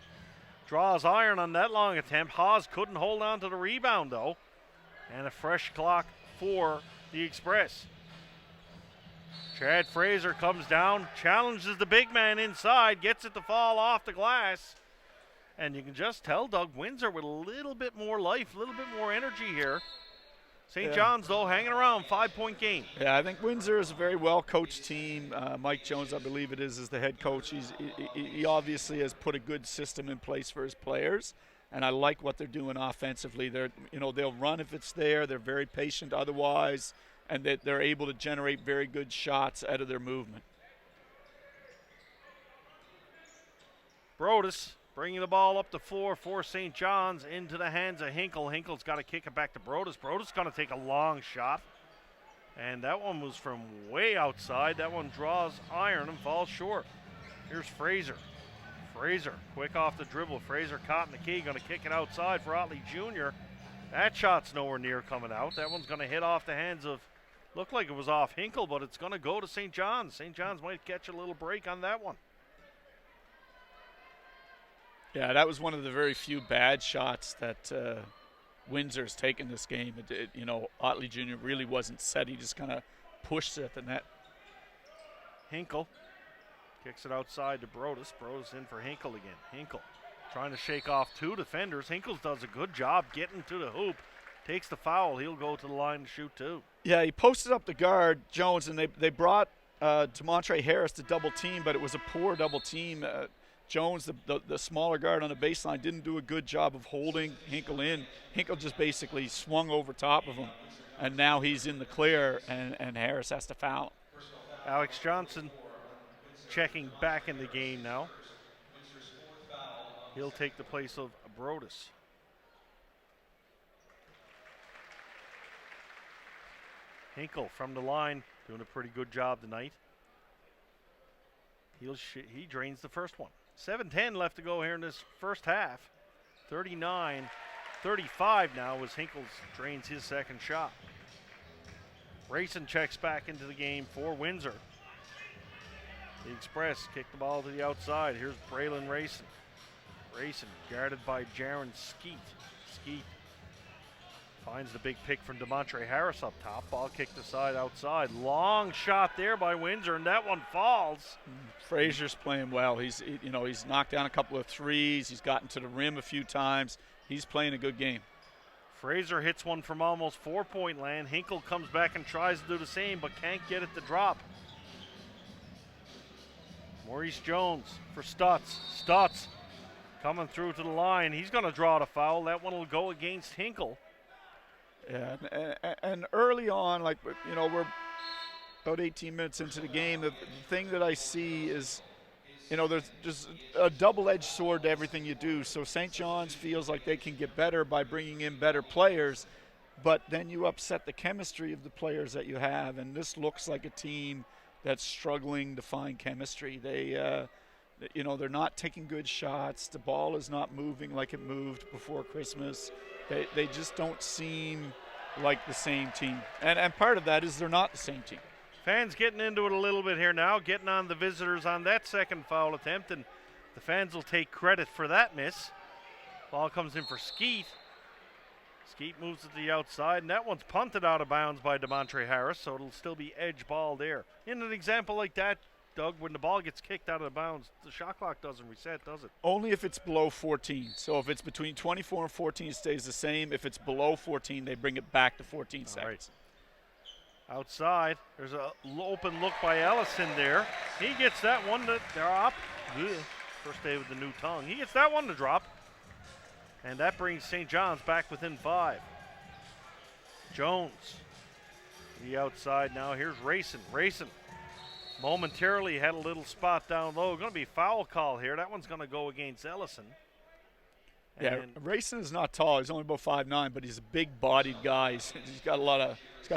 Speaker 1: Draws iron on that long attempt. Haas couldn't hold on to the rebound, though. And a fresh clock for the Express. Chad Fraser comes down, challenges the big man inside, gets it to fall off the glass. And you can just tell Doug Windsor with a little bit more life, a little bit more energy here. St. John's, though, hanging around, 5-point game.
Speaker 2: Yeah, I think Windsor is a very well-coached team. Mike Jones, I believe it is the head coach. He obviously has put a good system in place for his players, and I like what they're doing offensively. They'll run if it's there. They're very patient otherwise, and they're able to generate very good shots out of their movement.
Speaker 1: Brodus bringing the ball up the floor for St. John's into the hands of Hinkle. Hinkle's got to kick it back to Brodus. Brodus going to take a long shot. And that one was from way outside. That one draws iron and falls short. Here's Fraser. Fraser, quick off the dribble. Fraser caught in the key, going to kick it outside for Otley Jr. That shot's nowhere near coming out. That one's going to hit off the hands of, looked like it was off Hinkle, but it's going to go to St. John's. St. John's might catch a little break on that one.
Speaker 2: Yeah, that was one of the very few bad shots that Windsor's taken this game. Otley Jr. really wasn't set. He just kind of pushed it at the net.
Speaker 1: Hinkle kicks it outside to Brodus. Brodus in for Hinkle again. Hinkle trying to shake off 2 defenders. Hinkle does a good job getting to the hoop. Takes the foul. He'll go to the line to shoot 2.
Speaker 2: Yeah, he posted up the guard, Jones, and they brought DeMontre Harris to double team, but it was a poor double team. Jones, the smaller guard on the baseline, didn't do a good job of holding Hinkle in. Hinkle just basically swung over top of him, and now he's in the clear, and Harris has to foul him.
Speaker 1: Alex Johnson checking back in the game now. He'll take the place of Brodus. Hinkle from the line, doing a pretty good job tonight. He drains the first one. 7:10 left to go here in this first half. 39-35 now as Hinkle drains his second shot. Rayson checks back into the game for Windsor. The Express kick the ball to the outside. Here's Braylon Rayson. Rayson guarded by Jaron Skeet. Skeet finds the big pick from DeMontre Harris up top. Ball kicked aside outside. Long shot there by Windsor, and that one falls.
Speaker 2: Fraser's playing well. He's knocked down a couple of threes. He's gotten to the rim a few times. He's playing a good game.
Speaker 1: Fraser hits one from almost 4-point land. Hinkle comes back and tries to do the same, but can't get it to drop. Maurice Jones for Stutz. Stutz coming through to the line. He's going to draw the foul. That one will go against Hinkle.
Speaker 2: Yeah, and early on, about 18 minutes into the game, the thing that I see is, there's just a double-edged sword to everything you do. So St. John's feels like they can get better by bringing in better players, but then you upset the chemistry of the players that you have, and this looks like a team that's struggling to find chemistry. They're not taking good shots. The ball is not moving like it moved before Christmas. They just don't seem like the same team. And part of that is they're not the same team.
Speaker 1: Fans getting into it a little bit here now, getting on the visitors on that second foul attempt, and the fans will take credit for that miss. Ball comes in for Skeet. Skeet moves to the outside, and that one's punted out of bounds by DeMontre Harris, so it'll still be edge ball there. In an example like that, Doug, when the ball gets kicked out of bounds, the shot clock doesn't reset, does it?
Speaker 2: Only if it's below 14. So if it's between 24 and 14, it stays the same. If it's below 14, they bring it back to 14 seconds.
Speaker 1: Right. Outside, there's an open look by Ellison there. He gets that one to drop. First day with the new tongue. He gets that one to drop. And that brings St. John's back within 5. Jones, the outside now. Here's Rayson. Rayson momentarily had a little spot down low. Going to be foul call here. That one's going to go against Ellison.
Speaker 2: Yeah, Rayson is not tall. He's only about 5'9", but he's a big-bodied guy. He's got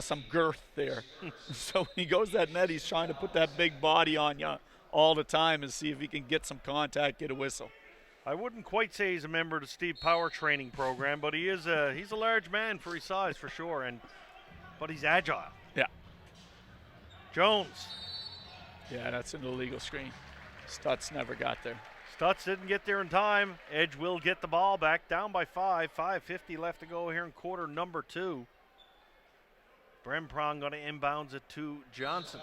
Speaker 2: some girth there. So when he goes that net, he's trying to put that big body on you all the time and see if he can get some contact, get a whistle.
Speaker 1: I wouldn't quite say he's a member of the Steve Power training program, but he's a large man for his size for sure, but he's agile.
Speaker 2: Yeah.
Speaker 1: Jones.
Speaker 2: Yeah, that's an illegal screen. Stutz never got there.
Speaker 1: Stutz didn't get there in time. Edge will get the ball back, down by 5. 5:50 left to go here in quarter number 2. Bremprong going to inbounds it to Johnson.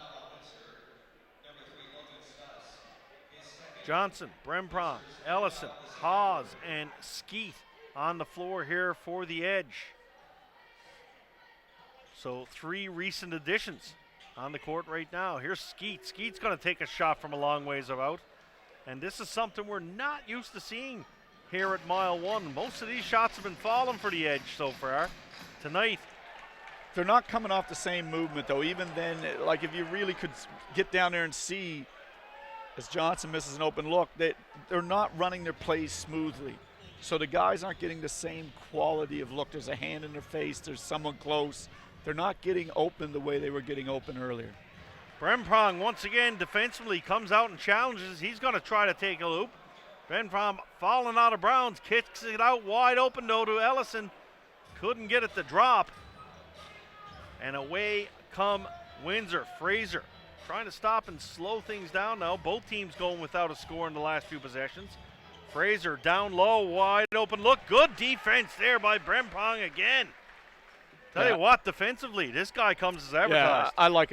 Speaker 1: Johnson, Bremprong, Ellison, Haas, and Skeet on the floor here for the Edge. So 3 recent additions on the court right now. Here's Skeet. Skeet's going to take a shot from a long ways out. And this is something we're not used to seeing here at Mile 1. Most of these shots have been falling for the Edge so far. Tonight,
Speaker 2: they're not coming off the same movement, though. Even then, like if you really could get down there and see, as Johnson misses an open look, they're not running their plays smoothly. So the guys aren't getting the same quality of look. There's a hand in their face. There's someone close. They're not getting open the way they were getting open earlier.
Speaker 1: Bremprong once again defensively comes out and challenges. He's going to try to take a loop. Bremprong falling out of bounds, kicks it out wide open though to Ellison. Couldn't get it to drop. And away come Windsor. Fraser trying to stop and slow things down now. Both teams going without a score in the last few possessions. Fraser down low, wide open look. Good defense there by Bremprong again. Tell you what, defensively, this guy comes as advertised.
Speaker 2: Yeah, I like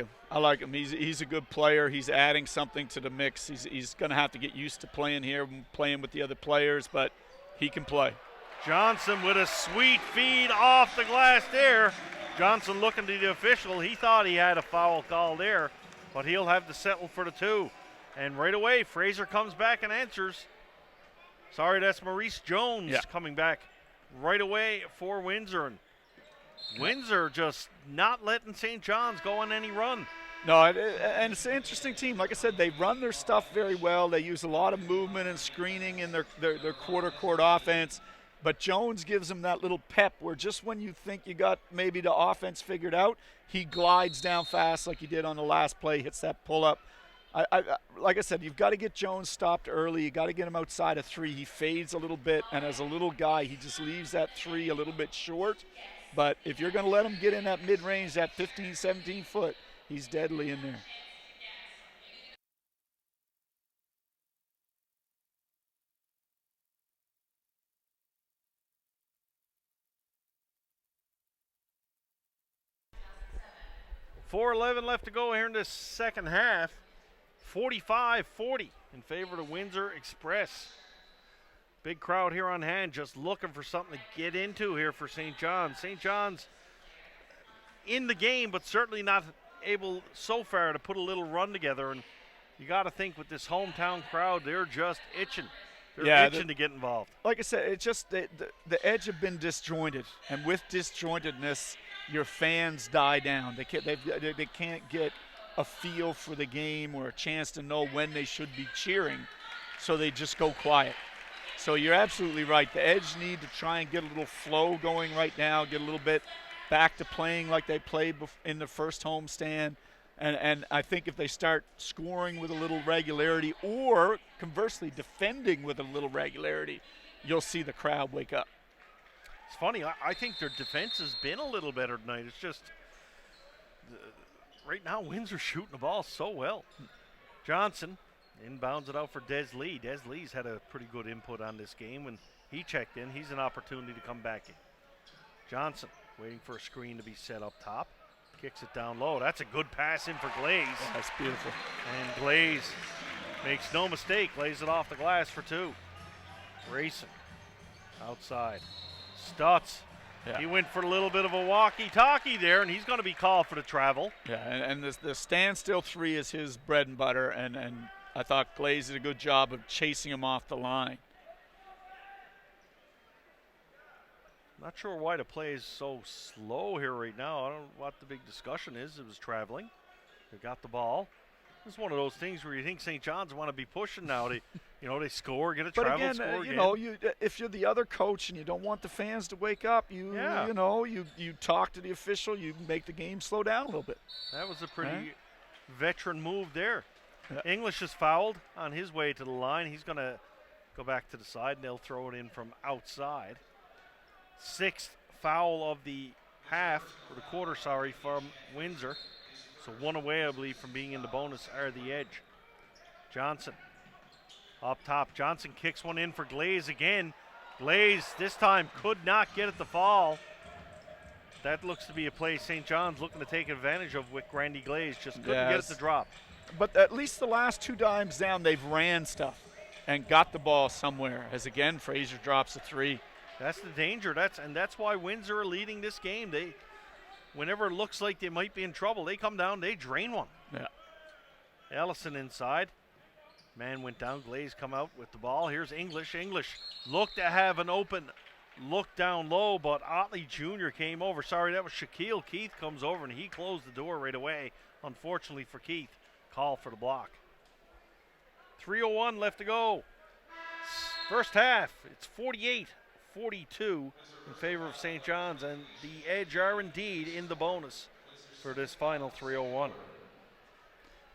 Speaker 2: him. He's a good player. He's adding something to the mix. He's going to have to get used to playing here, playing with the other players, but he can play.
Speaker 1: Johnson with a sweet feed off the glass there. Johnson looking to the official. He thought he had a foul call there, but he'll have to settle for the 2. And right away, Fraser comes back and answers. Sorry, that's Maurice Jones coming back right away for Windsor. And Windsor just not letting St. John's go on any run.
Speaker 2: No, and it's an interesting team. Like I said, they run their stuff very well. They use a lot of movement and screening in their quarter court offense. But Jones gives them that little pep where just when you think you got maybe the offense figured out, he glides down fast like he did on the last play, hits that pull-up. Like I said, you've got to get Jones stopped early. You got to get him outside of 3. He fades a little bit, and as a little guy, he just leaves that 3 a little bit short. But if you're going to let him get in that mid-range, that 15, 17 foot, he's deadly in there.
Speaker 1: .411 left to go here in this second half. 45-40 in favor of Windsor Express. Big crowd here on hand, just looking for something to get into here for St. John's. St. John's in the game, but certainly not able so far to put a little run together. And you got to think with this hometown crowd, they're just itching. They're itching to get involved.
Speaker 2: Like I said, it's just the Edge have been disjointed, and with disjointedness, your fans die down. They can't get a feel for the game or a chance to know when they should be cheering, so they just go quiet. So you're absolutely right. The Edge need to try and get a little flow going right now, get a little bit back to playing like they played in the first homestand. And I think if they start scoring with a little regularity, or conversely defending with a little regularity, you'll see the crowd wake up.
Speaker 1: It's funny. I think their defense has been a little better tonight. It's just right now Windsor's shooting the ball so well. Johnson inbounds it out for Des Lee. Des Lee's had a pretty good input on this game. When he checked in, he's an opportunity to come back in. Johnson waiting for a screen to be set up top. Kicks it down low. That's a good pass in for Glaze.
Speaker 2: Yeah, that's beautiful.
Speaker 1: And Glaze makes no mistake, lays it off the glass for two. Grayson outside. Stutz.
Speaker 2: Yeah.
Speaker 1: He went for a little bit of a walkie-talkie there, and he's going to be called for the travel.
Speaker 2: Yeah, and the standstill three is his bread and butter, and I thought Glaze did a good job of chasing him off the line.
Speaker 1: Not sure why the play is so slow here right now. I don't know what the big discussion is. It was traveling. They got the ball. It's one of those things where you think St. John's want to be pushing now. They score, get a travel,
Speaker 2: again,
Speaker 1: score again.
Speaker 2: If you're the other coach and you don't want the fans to wake up, you talk to the official, you make the game slow down a little bit.
Speaker 1: That was a pretty veteran move there.
Speaker 2: Yeah.
Speaker 1: English is fouled on his way to the line. He's going to go back to the side, and they'll throw it in from outside. Sixth foul of the half, or the quarter, from Windsor. So one away, I believe, from being in the bonus are the Edge. Johnson up top. Johnson kicks one in for Glaze again. Glaze this time could not get it to fall. That looks to be a play St. John's looking to take advantage of with Randy Glaze. Just couldn't get it to drop.
Speaker 2: But at least the last two dimes down, they've ran stuff and got the ball somewhere. As again, Fraser drops a three.
Speaker 1: That's the danger. That's why Windsor are leading this game. Whenever it looks like they might be in trouble, they come down, they drain one.
Speaker 2: Yeah.
Speaker 1: Ellison inside. Man went down. Glaze come out with the ball. Here's English. English looked to have an open look down low, but Otley Jr. came over. Sorry, that was Shaquille Keith comes over, and he closed the door right away. Unfortunately for Keith, call for the block. 3:01 left to go. First half, it's 48-42 in favor of St. John's, and the Edge are indeed in the bonus for this final 3:01.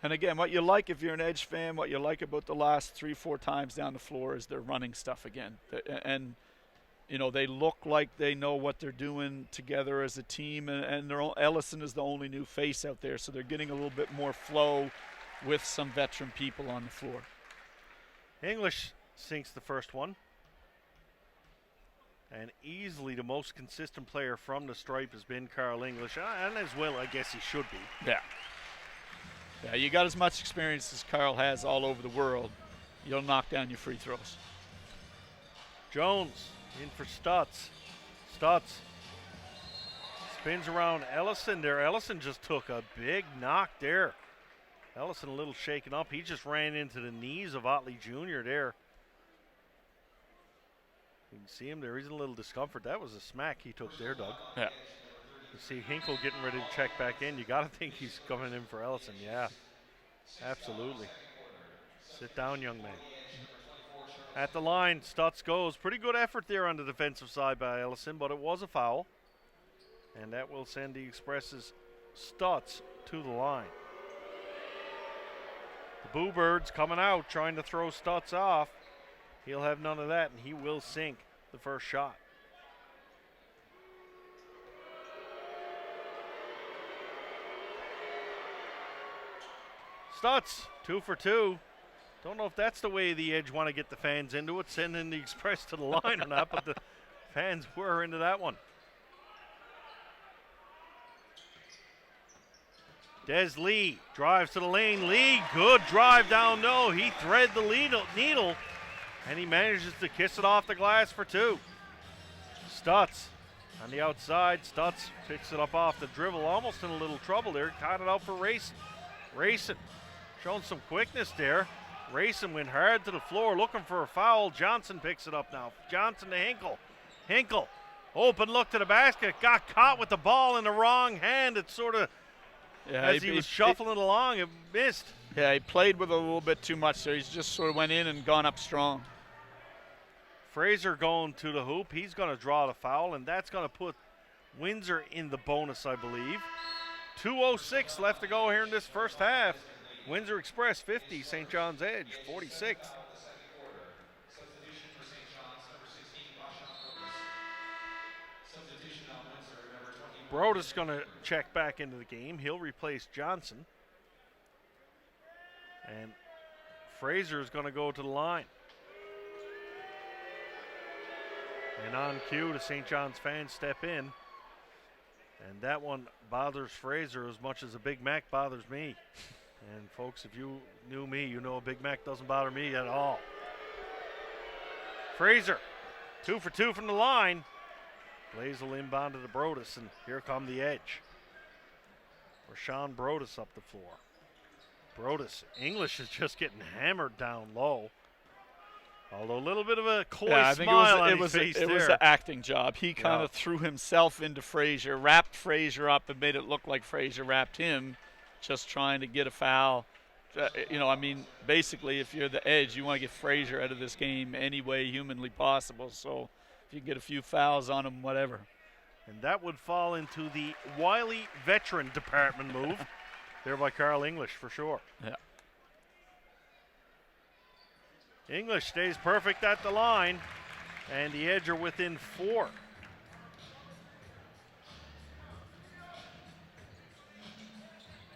Speaker 2: And again, what you like if you're an Edge fan, what you like about the last 3-4 times down the floor is they're running stuff again. And they look like they know what they're doing together as a team, and Ellison is the only new face out there, so they're getting a little bit more flow with some veteran people on the floor.
Speaker 1: English sinks the first one. And easily the most consistent player from the stripe has been Carl English, and as well, I guess he should be.
Speaker 2: Yeah, you got as much experience as Carl has all over the world. You'll knock down your free throws.
Speaker 1: Jones in for Stutz. Stutz spins around Ellison there. Ellison just took a big knock there. Ellison a little shaken up. He just ran into the knees of Otley Jr. there. You can see him there. He's in a little discomfort. That was a smack he took there, Doug.
Speaker 2: Yeah.
Speaker 1: You see Hinkle getting ready to check back in. You got to think he's coming in for Ellison. Yeah, absolutely. Sit down, young man. At the line, Stutz goes. Pretty good effort there on the defensive side by Ellison, but it was a foul. And that will send the Express's Stutz to the line. The Boo Birds coming out, trying to throw Stutz off. He'll have none of that, and he will sink the first shot. Stutz, 2 for 2. Don't know if that's the way the Edge want to get the fans into it, sending the Express to the line or not, but the fans were into that one. Des Lee drives to the lane. Lee, good drive down low. He thread the needle, and he manages to kiss it off the glass for two. Stutz on the outside. Stutz picks it up off the dribble, almost in a little trouble there. Caught it out for Rayson. Rayson showing some quickness there. Rayson went hard to the floor looking for a foul. Johnson picks it up now. Johnson to Hinkle. Hinkle, open look to the basket. Got caught with the ball in the wrong hand. It sort of
Speaker 2: Yeah,
Speaker 1: As he was shuffling along, it missed.
Speaker 2: Yeah, he played with a little bit too much there. He's just sort of went in and gone up strong.
Speaker 1: Fraser going to the hoop. He's going to draw the foul, and that's going to put Windsor in the bonus, I believe. 2:06 left to go here in this first half. Windsor Express 50, St. John's Edge 46. Brodus going to check back into the game. He'll replace Johnson. And Fraser is going to go to the line. And on cue, the St. John's fans step in. And that one bothers Fraser as much as a Big Mac bothers me. And folks, if you knew me, you know a Big Mac doesn't bother me at all. Fraser, 2 for 2 from the line. Blaisdell inbound to the Brodus, and here come the Edge. Rashawn Brodus up the floor. Brodus, English is just getting hammered down low. Although a little bit of a coy smile on his face there.
Speaker 2: It was an acting job. He kind of threw himself into Fraser, wrapped Fraser up and made it look like Fraser wrapped him, just trying to get a foul. Basically, if you're the Edge, you want to get Fraser out of this game any way humanly possible. So if you get a few fouls on him, whatever.
Speaker 1: And that would fall into the wily veteran department move there by Carl English for sure.
Speaker 2: Yeah.
Speaker 1: English stays perfect at the line, and the Edge are within 4.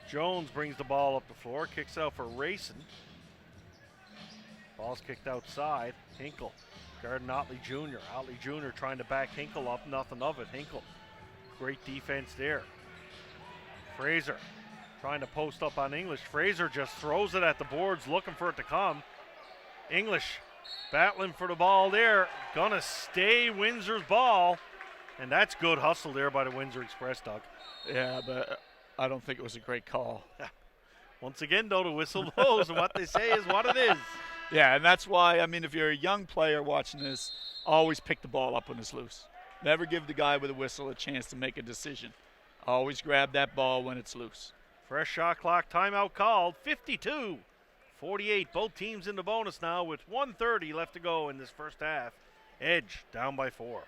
Speaker 1: Jones brings the ball up the floor, kicks out for Rayson. Ball's kicked outside. Hinkle guarding Otley Jr. Otley Jr. trying to back Hinkle up, nothing of it. Hinkle, great defense there. Fraser trying to post up on English. Fraser just throws it at the boards, looking for it to come. English battling for the ball there. Gonna stay Windsor's ball. And that's good hustle there by the Windsor Express, Doug.
Speaker 2: Yeah, but I don't think it was a great call.
Speaker 1: Once again, though, the whistle blows, and what they say is what it is.
Speaker 2: Yeah, and that's why, if you're a young player watching this, always pick the ball up when it's loose. Never give the guy with a whistle a chance to make a decision. Always grab that ball when it's loose.
Speaker 1: Fresh shot clock timeout called. 52-48. Both teams in the bonus now with 1:30 left to go in this first half. Edge down by 4.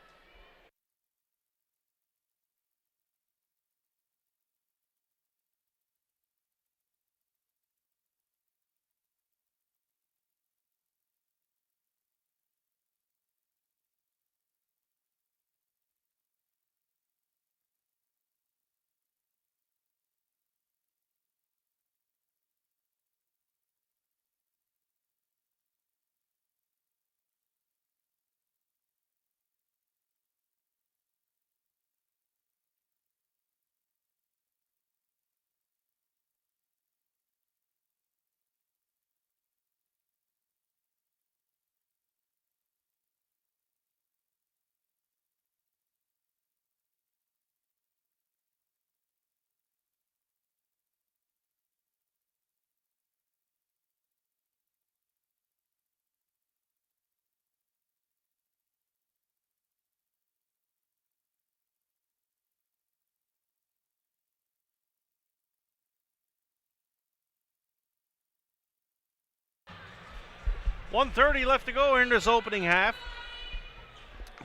Speaker 1: .130 left to go in this opening half.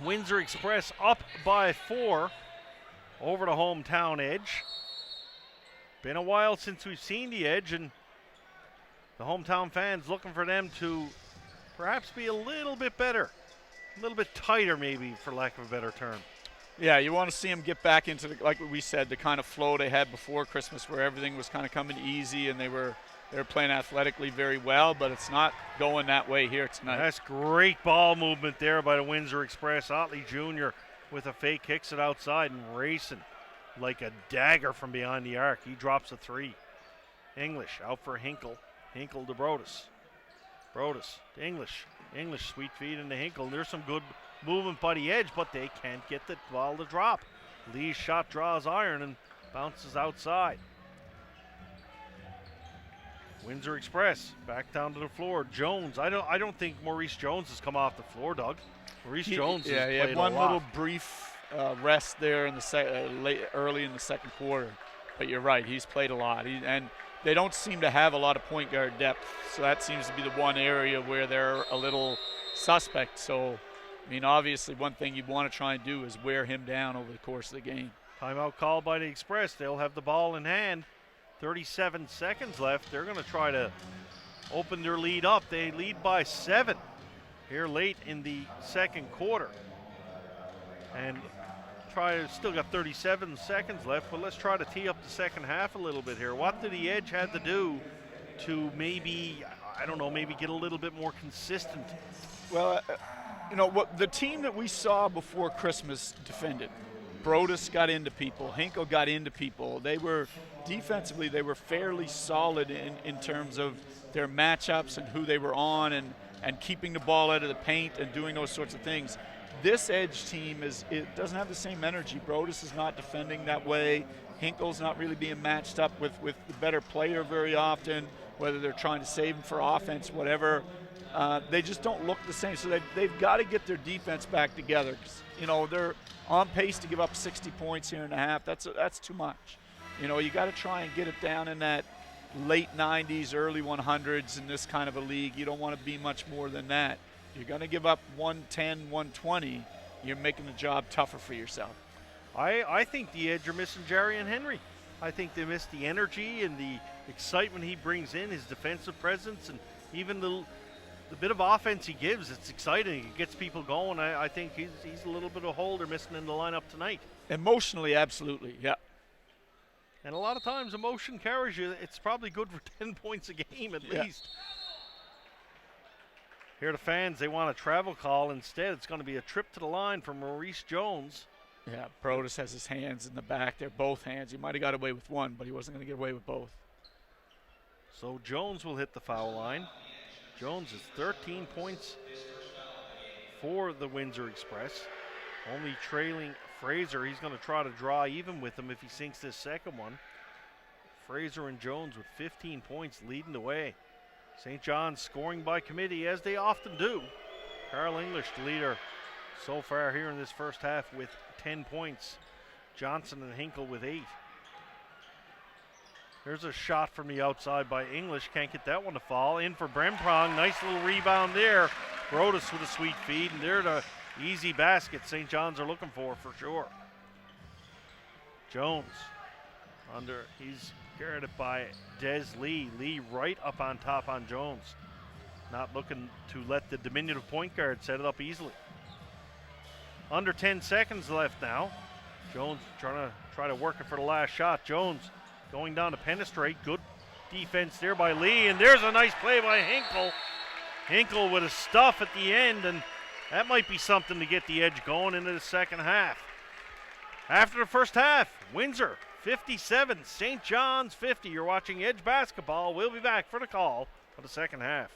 Speaker 1: Windsor Express up by 4 over the hometown Edge. Been a while since we've seen the Edge, and the hometown fans looking for them to perhaps be a little bit better, a little bit tighter maybe, for lack of a better term.
Speaker 2: Yeah, you want to see them get back into, like we said, the kind of flow they had before Christmas where everything was kind of coming easy and they were playing athletically very well, but it's not going that way here tonight.
Speaker 1: That's great ball movement there by the Windsor Express. Otley Jr. with a fake kicks it outside, and racing like a dagger from behind the arc. He drops a 3. English out for Hinkle. Hinkle to Brodus. Brodus to English. English sweet feed into Hinkle. There's some good movement by the Edge, but they can't get the ball to drop. Lee's shot draws iron and bounces outside. Windsor Express back down to the floor. Jones, I don't think Maurice Jones has come off the floor, Doug. Maurice Jones has played
Speaker 2: had one
Speaker 1: a lot.
Speaker 2: little brief rest there in the early in the second quarter. But you're right, he's played a lot. And they don't seem to have a lot of point guard depth, so that seems to be the one area where they're a little suspect. So, I mean, obviously one thing you want to try and do is wear him down over the course of the game.
Speaker 1: Timeout called by the Express. They'll have the ball in hand. 37 seconds left. They're going to try to open their lead up. They lead by 7 here late in the second quarter. And still got 37 seconds left, but let's try to tee up the second half a little bit here. What did the Edge have to do to maybe, I don't know, maybe get a little bit more consistent?
Speaker 2: Well, what the team that we saw before Christmas defended. Brodus got into people. Hinkle got into people. They were defensively, they were fairly solid in terms of their matchups and who they were on and keeping the ball out of the paint and doing those sorts of things. This Edge team it doesn't have the same energy. Brodus is not defending that way. Hinkle's not really being matched up with the better player very often, whether they're trying to save him for offense, whatever. They just don't look the same. So they've got to get their defense back together. 'Cause, they're on pace to give up 60 points here in a half. That's too much. You got to try and get it down in that late 90s, early 100s in this kind of a league. You don't want to be much more than that. You're going to give up 110, 120. You're making the job tougher for yourself.
Speaker 1: I think the Edge are missing Jarian Henry. I think they miss the energy and the excitement he brings in, his defensive presence, and even the bit of offense he gives. It's exciting. It gets people going. I think he's a little bit of a hole they're missing in the lineup tonight.
Speaker 2: Emotionally, absolutely, yeah.
Speaker 1: And a lot of times emotion carries you. It's probably good for 10 points a game at least. Here the fans, they want a travel call. Instead, it's going to be a trip to the line for Maurice Jones.
Speaker 2: Yeah, Brodus has his hands in the back. They're both hands. He might have got away with one, but he wasn't going to get away with both.
Speaker 1: So Jones will hit the foul line. Jones is 13 points for the Windsor Express. Only trailing Fraser. He's going to try to draw even with him if he sinks this second one. Fraser and Jones with 15 points leading the way. St. John's scoring by committee, as they often do. Carl English, the leader so far here in this first half with 10 points. Johnson and Hinkle with 8. There's a shot from the outside by English. Can't get that one to fall. In for Bremprong. Nice little rebound there. Brodus with a sweet feed, and they're the easy basket St. John's are looking for sure. Jones he's guarded by Des Lee. Lee right up on top on Jones. Not looking to let the diminutive point guard set it up easily. Under 10 seconds left now. Jones try to work it for the last shot. Jones going down to penetrate. Good defense there by Lee, and there's a nice play by Hinkle. Hinkle with a stuff at the end, and that might be something to get the Edge going into the second half. After the first half, Windsor 57, St. John's 50. You're watching Edge Basketball. We'll be back for the call for the second half.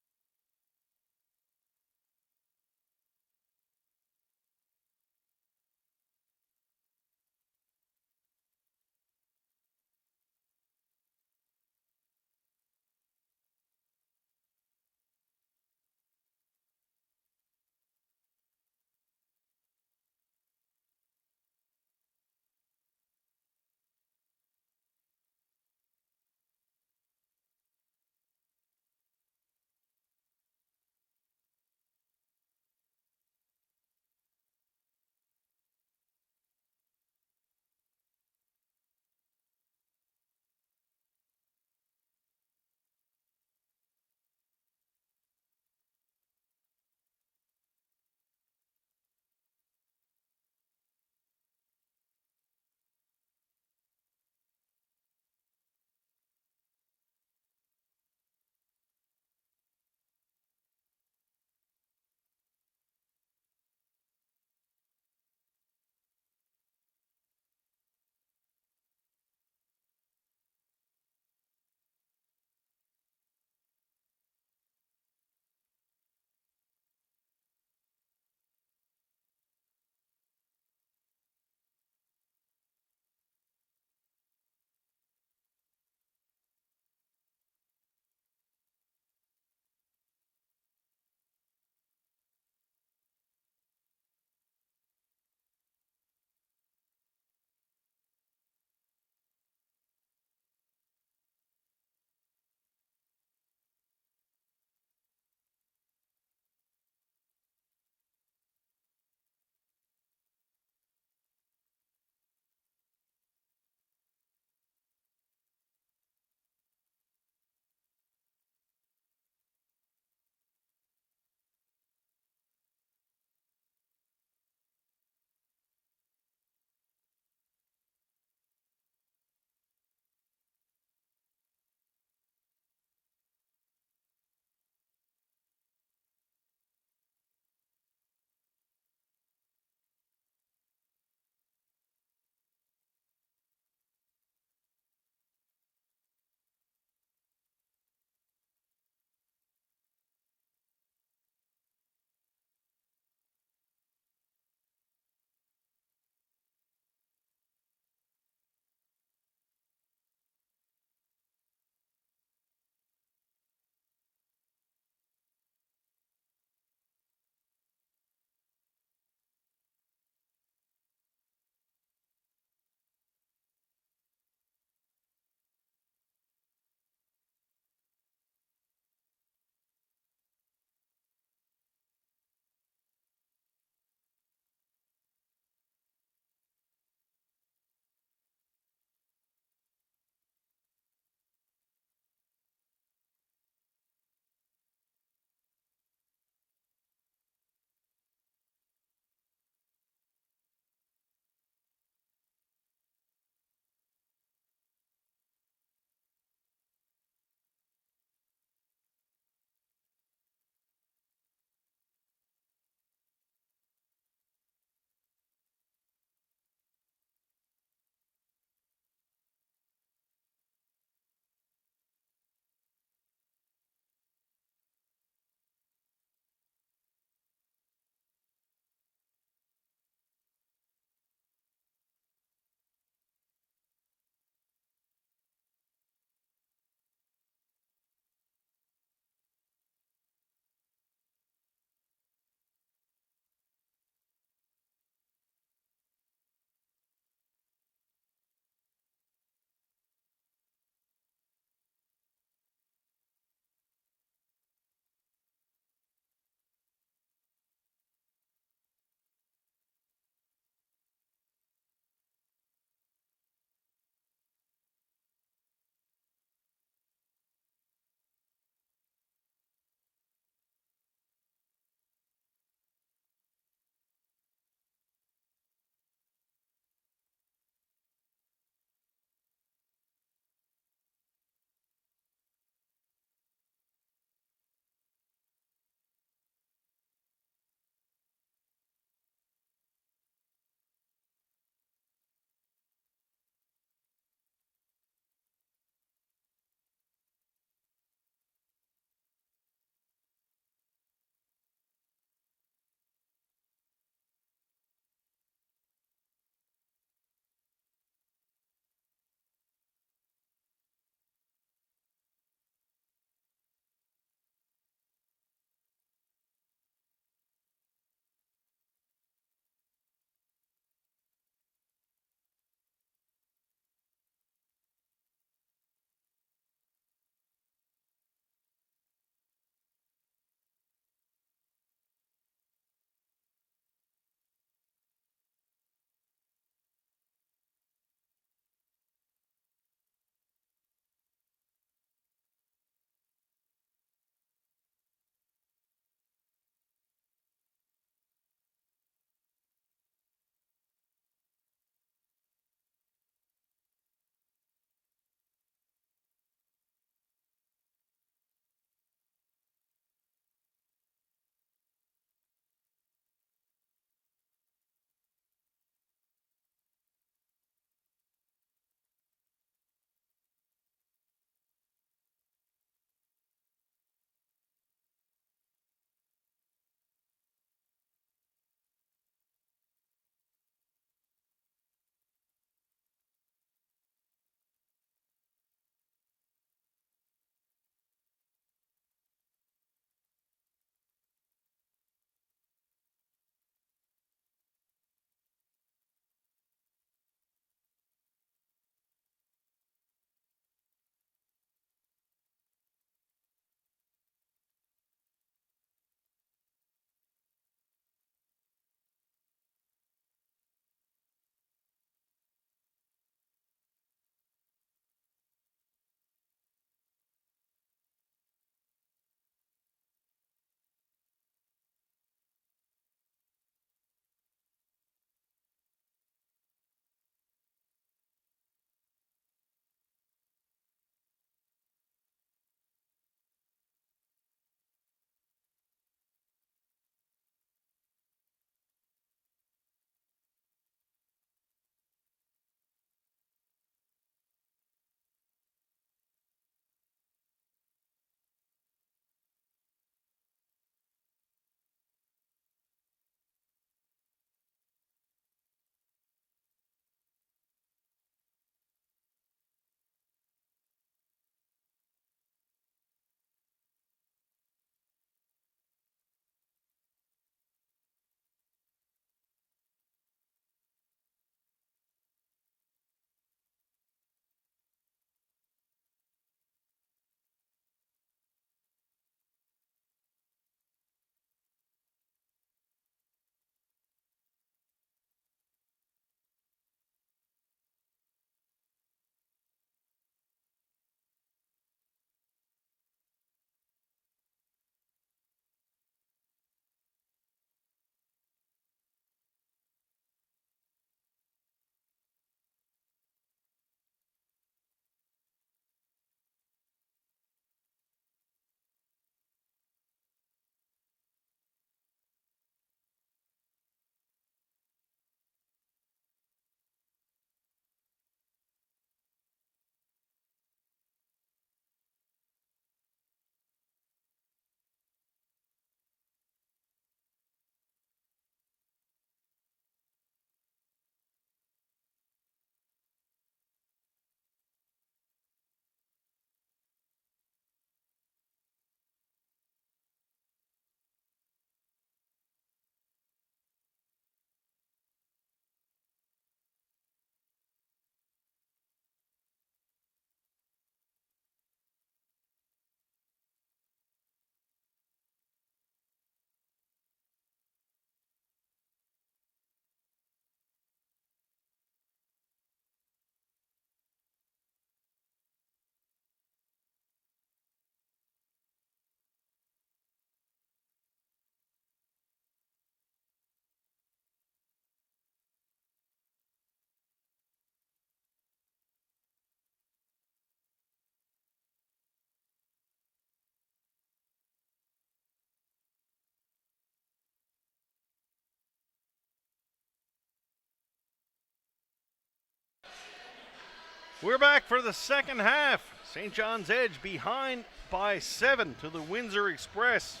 Speaker 1: We're back for the second half. St. John's Edge behind by 7 to the Windsor Express.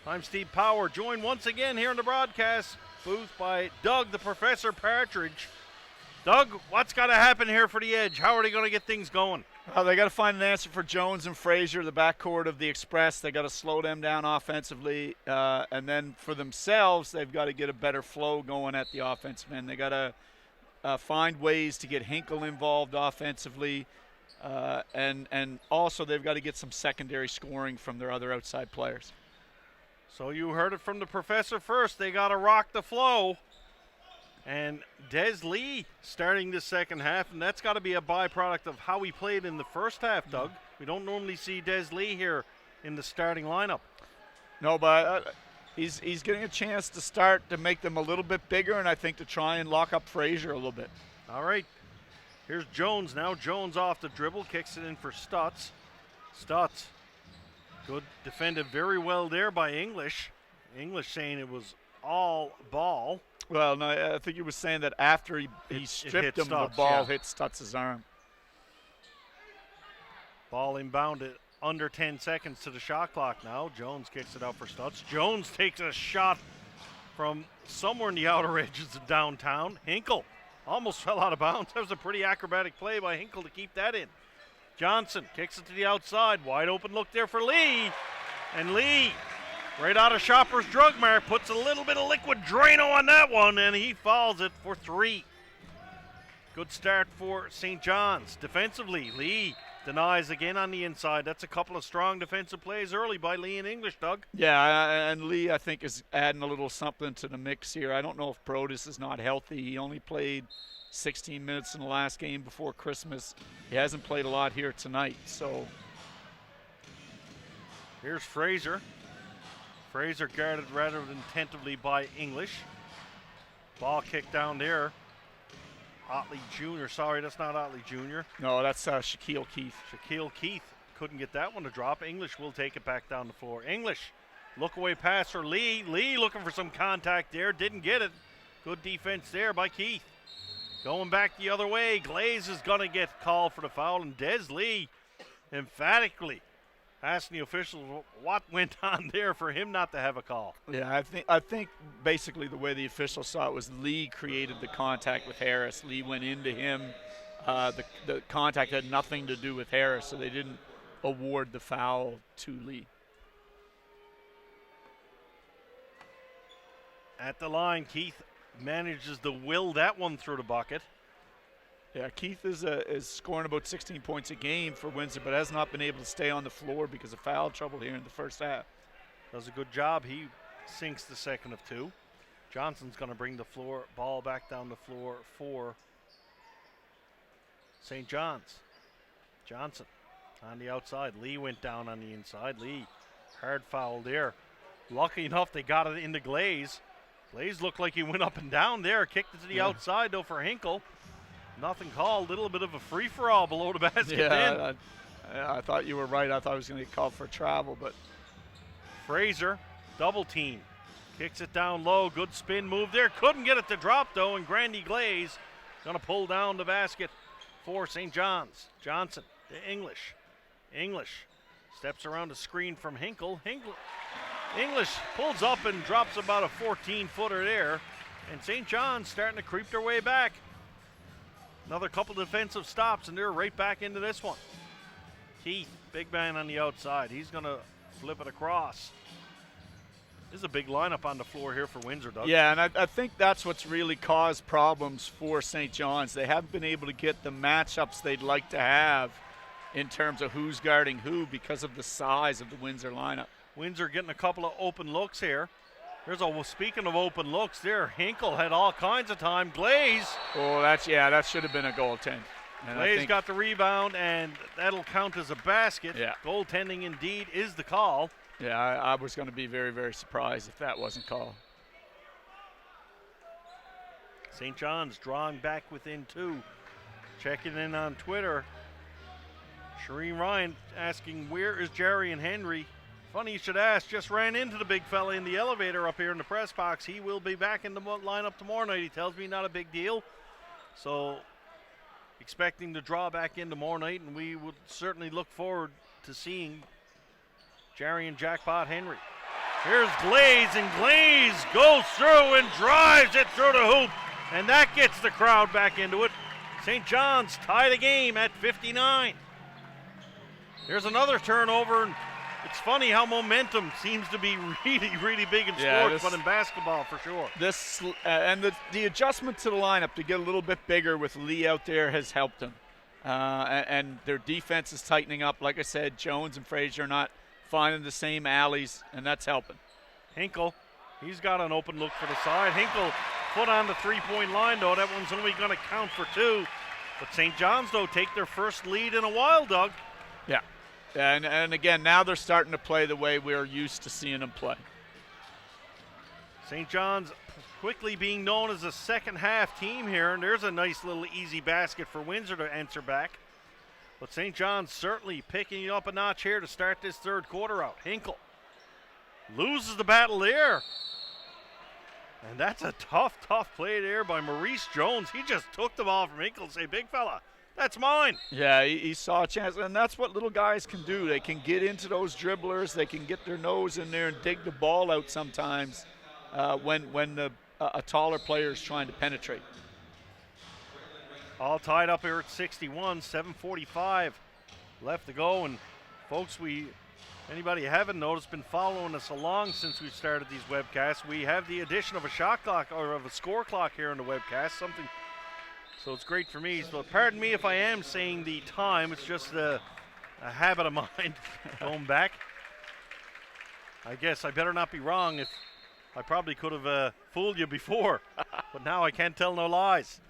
Speaker 1: I'm Steve Power, joined once again here in the broadcast booth by Doug the Professor Partridge. Doug, what's got to happen here for the Edge? How are they going to get things going?
Speaker 2: Well, they got to find an answer for Jones and Fraser, the backcourt of the Express. They got to slow them down offensively, and then for themselves, they've got to get a better flow going at the offensive end. They got to find ways to get Hinkle involved offensively, and also they've got to get some secondary scoring from their other outside players.
Speaker 1: So you heard it from the professor first. They got to rock the flow. And Des Lee starting the second half, and that's got to be a byproduct of how he played in the first half, Doug. We don't normally see Des Lee here in the starting lineup.
Speaker 2: No, but he's getting a chance to start to make them a little bit bigger, and I think to try and lock up Fraser a little bit.
Speaker 1: All right. Here's Jones now. Jones off the dribble, kicks it in for Stutz. Stutz, good, defended very well there by English. English saying it was all ball.
Speaker 2: Well, no, I think he was saying that after he stripped him,
Speaker 1: Stutz,
Speaker 2: the ball
Speaker 1: yeah.
Speaker 2: hit Stutz's arm.
Speaker 1: Ball inbounded under 10 seconds to the shot clock now. Jones kicks it out for Stutz. Jones takes a shot from somewhere in the outer edges of downtown. Hinkle almost fell out of bounds. That was a pretty acrobatic play by Hinkle to keep that in. Johnson kicks it to the outside. Wide open look there for Lee. And Lee, right out of Shoppers Drug Mart, puts a little bit of liquid Drano on that one, and he fouls it for 3. Good start for St. John's. Defensively, Lee denies again on the inside. That's a couple of strong defensive plays early by Lee and English, Doug.
Speaker 2: Yeah, and Lee, I think, is adding a little something to the mix here. I don't know if Brodus is not healthy. He only played 16 minutes in the last game before Christmas. He hasn't played a lot here tonight, so.
Speaker 1: Here's Fraser. Fraser guarded rather attentively by English. Ball kicked down there. Otley Jr. Sorry, that's not Otley Jr.
Speaker 2: No, that's Shaquille Keith.
Speaker 1: Shaquille Keith couldn't get that one to drop. English will take it back down the floor. English, look away pass for Lee. Lee looking for some contact there. Didn't get it. Good defense there by Keith. Going back the other way. Glaze is going to get called for the foul. And Des Lee emphatically asking the officials what went on there for him not to have a call.
Speaker 2: Yeah, I think basically the way the officials saw it was Lee created the contact with Harris. Lee went into him. The contact had nothing to do with Harris, so they didn't award the foul to Lee.
Speaker 1: At the line, Keith manages to will that one through the bucket.
Speaker 2: Yeah, Keith is scoring about 16 points a game for Windsor, but has not been able to stay on the floor because of foul trouble here in the first half.
Speaker 1: Does a good job. He sinks the second of 2. Johnson's going to bring the ball back down the floor for St. John's. Johnson on the outside. Lee went down on the inside. Lee, hard foul there. Lucky enough they got it into Glaze. Glaze looked like he went up and down there. Kicked it to the outside though for Hinkle. Nothing called. Little bit of a free-for-all below the basket.
Speaker 2: Yeah, I thought you were right. I thought I was going to get called for travel, but
Speaker 1: Fraser, double team. Kicks it down low. Good spin move there. Couldn't get it to drop, though, and Grandy Glaze going to pull down the basket for St. John's. Johnson to English. English steps around the screen from Hinkle. English pulls up and drops about a 14-footer there, and St. John's starting to creep their way back. Another couple defensive stops, and they're right back into this one. Keith, big man on the outside. He's going to flip it across. This is a big lineup on the floor here for Windsor, Doug.
Speaker 2: Yeah, and I think that's what's really caused problems for St. John's. They haven't been able to get the matchups they'd like to have in terms of who's guarding who because of the size of the Windsor lineup.
Speaker 1: Windsor getting a couple of open looks here. Speaking of open looks there, Hinkle had all kinds of time. Glaze.
Speaker 2: Oh, that should have been a goaltend.
Speaker 1: Glaze got the rebound, and that'll count as a basket.
Speaker 2: Yeah.
Speaker 1: Goaltending indeed is the call.
Speaker 2: Yeah, I was going to be very, very surprised if that wasn't called.
Speaker 1: St. John's drawing back within 2. Checking in on Twitter. Shireen Ryan asking, where is Jerry and Henry? Funny you should ask. Just ran into the big fella in the elevator up here in the press box. He will be back in the lineup tomorrow night. He tells me not a big deal. So expecting to draw back in tomorrow night, and we would certainly look forward to seeing Jerry and Jackpot Henry. Here's Glaze, and Glaze goes through and drives it through the hoop, and that gets the crowd back into it. St. John's tie the game at 59. There's another turnover, and it's funny how momentum seems to be really, really big in sports, but in basketball for sure.
Speaker 2: This and the adjustment to the lineup to get a little bit bigger with Lee out there has helped them. And their defense is tightening up. Like I said, Jones and Fraser are not finding the same alleys, and that's helping.
Speaker 1: Hinkle, he's got an open look for the side. Hinkle, foot on the three-point line, though. That one's only going to count for 2. But St. John's, though, take their first lead in a while, Doug.
Speaker 2: Yeah. And again, now they're starting to play the way we're used to seeing them play.
Speaker 1: St. John's quickly being known as a second-half team here, and there's a nice little easy basket for Windsor to answer back. But St. John's certainly picking it up a notch here to start this third quarter out. Hinkle loses the battle there. And that's a tough play there by Maurice Jones. He just took the ball from Hinkle and say, big fella, that's mine.
Speaker 2: Yeah, he saw a chance, and that's what little guys can do. They can get into those dribblers. They can get their nose in there and dig the ball out sometimes when a taller player is trying to penetrate.
Speaker 1: All tied up here at 61, 7:45 left to go. And folks, anybody you haven't noticed, been following us along since we've started these webcasts. We have the addition of a shot clock or of a score clock here in the webcast. So it's great for me. So pardon me if I am saying the time. It's just a habit of mine going back. I guess I better not be wrong. If I probably could have fooled you before, but now I can't tell no lies.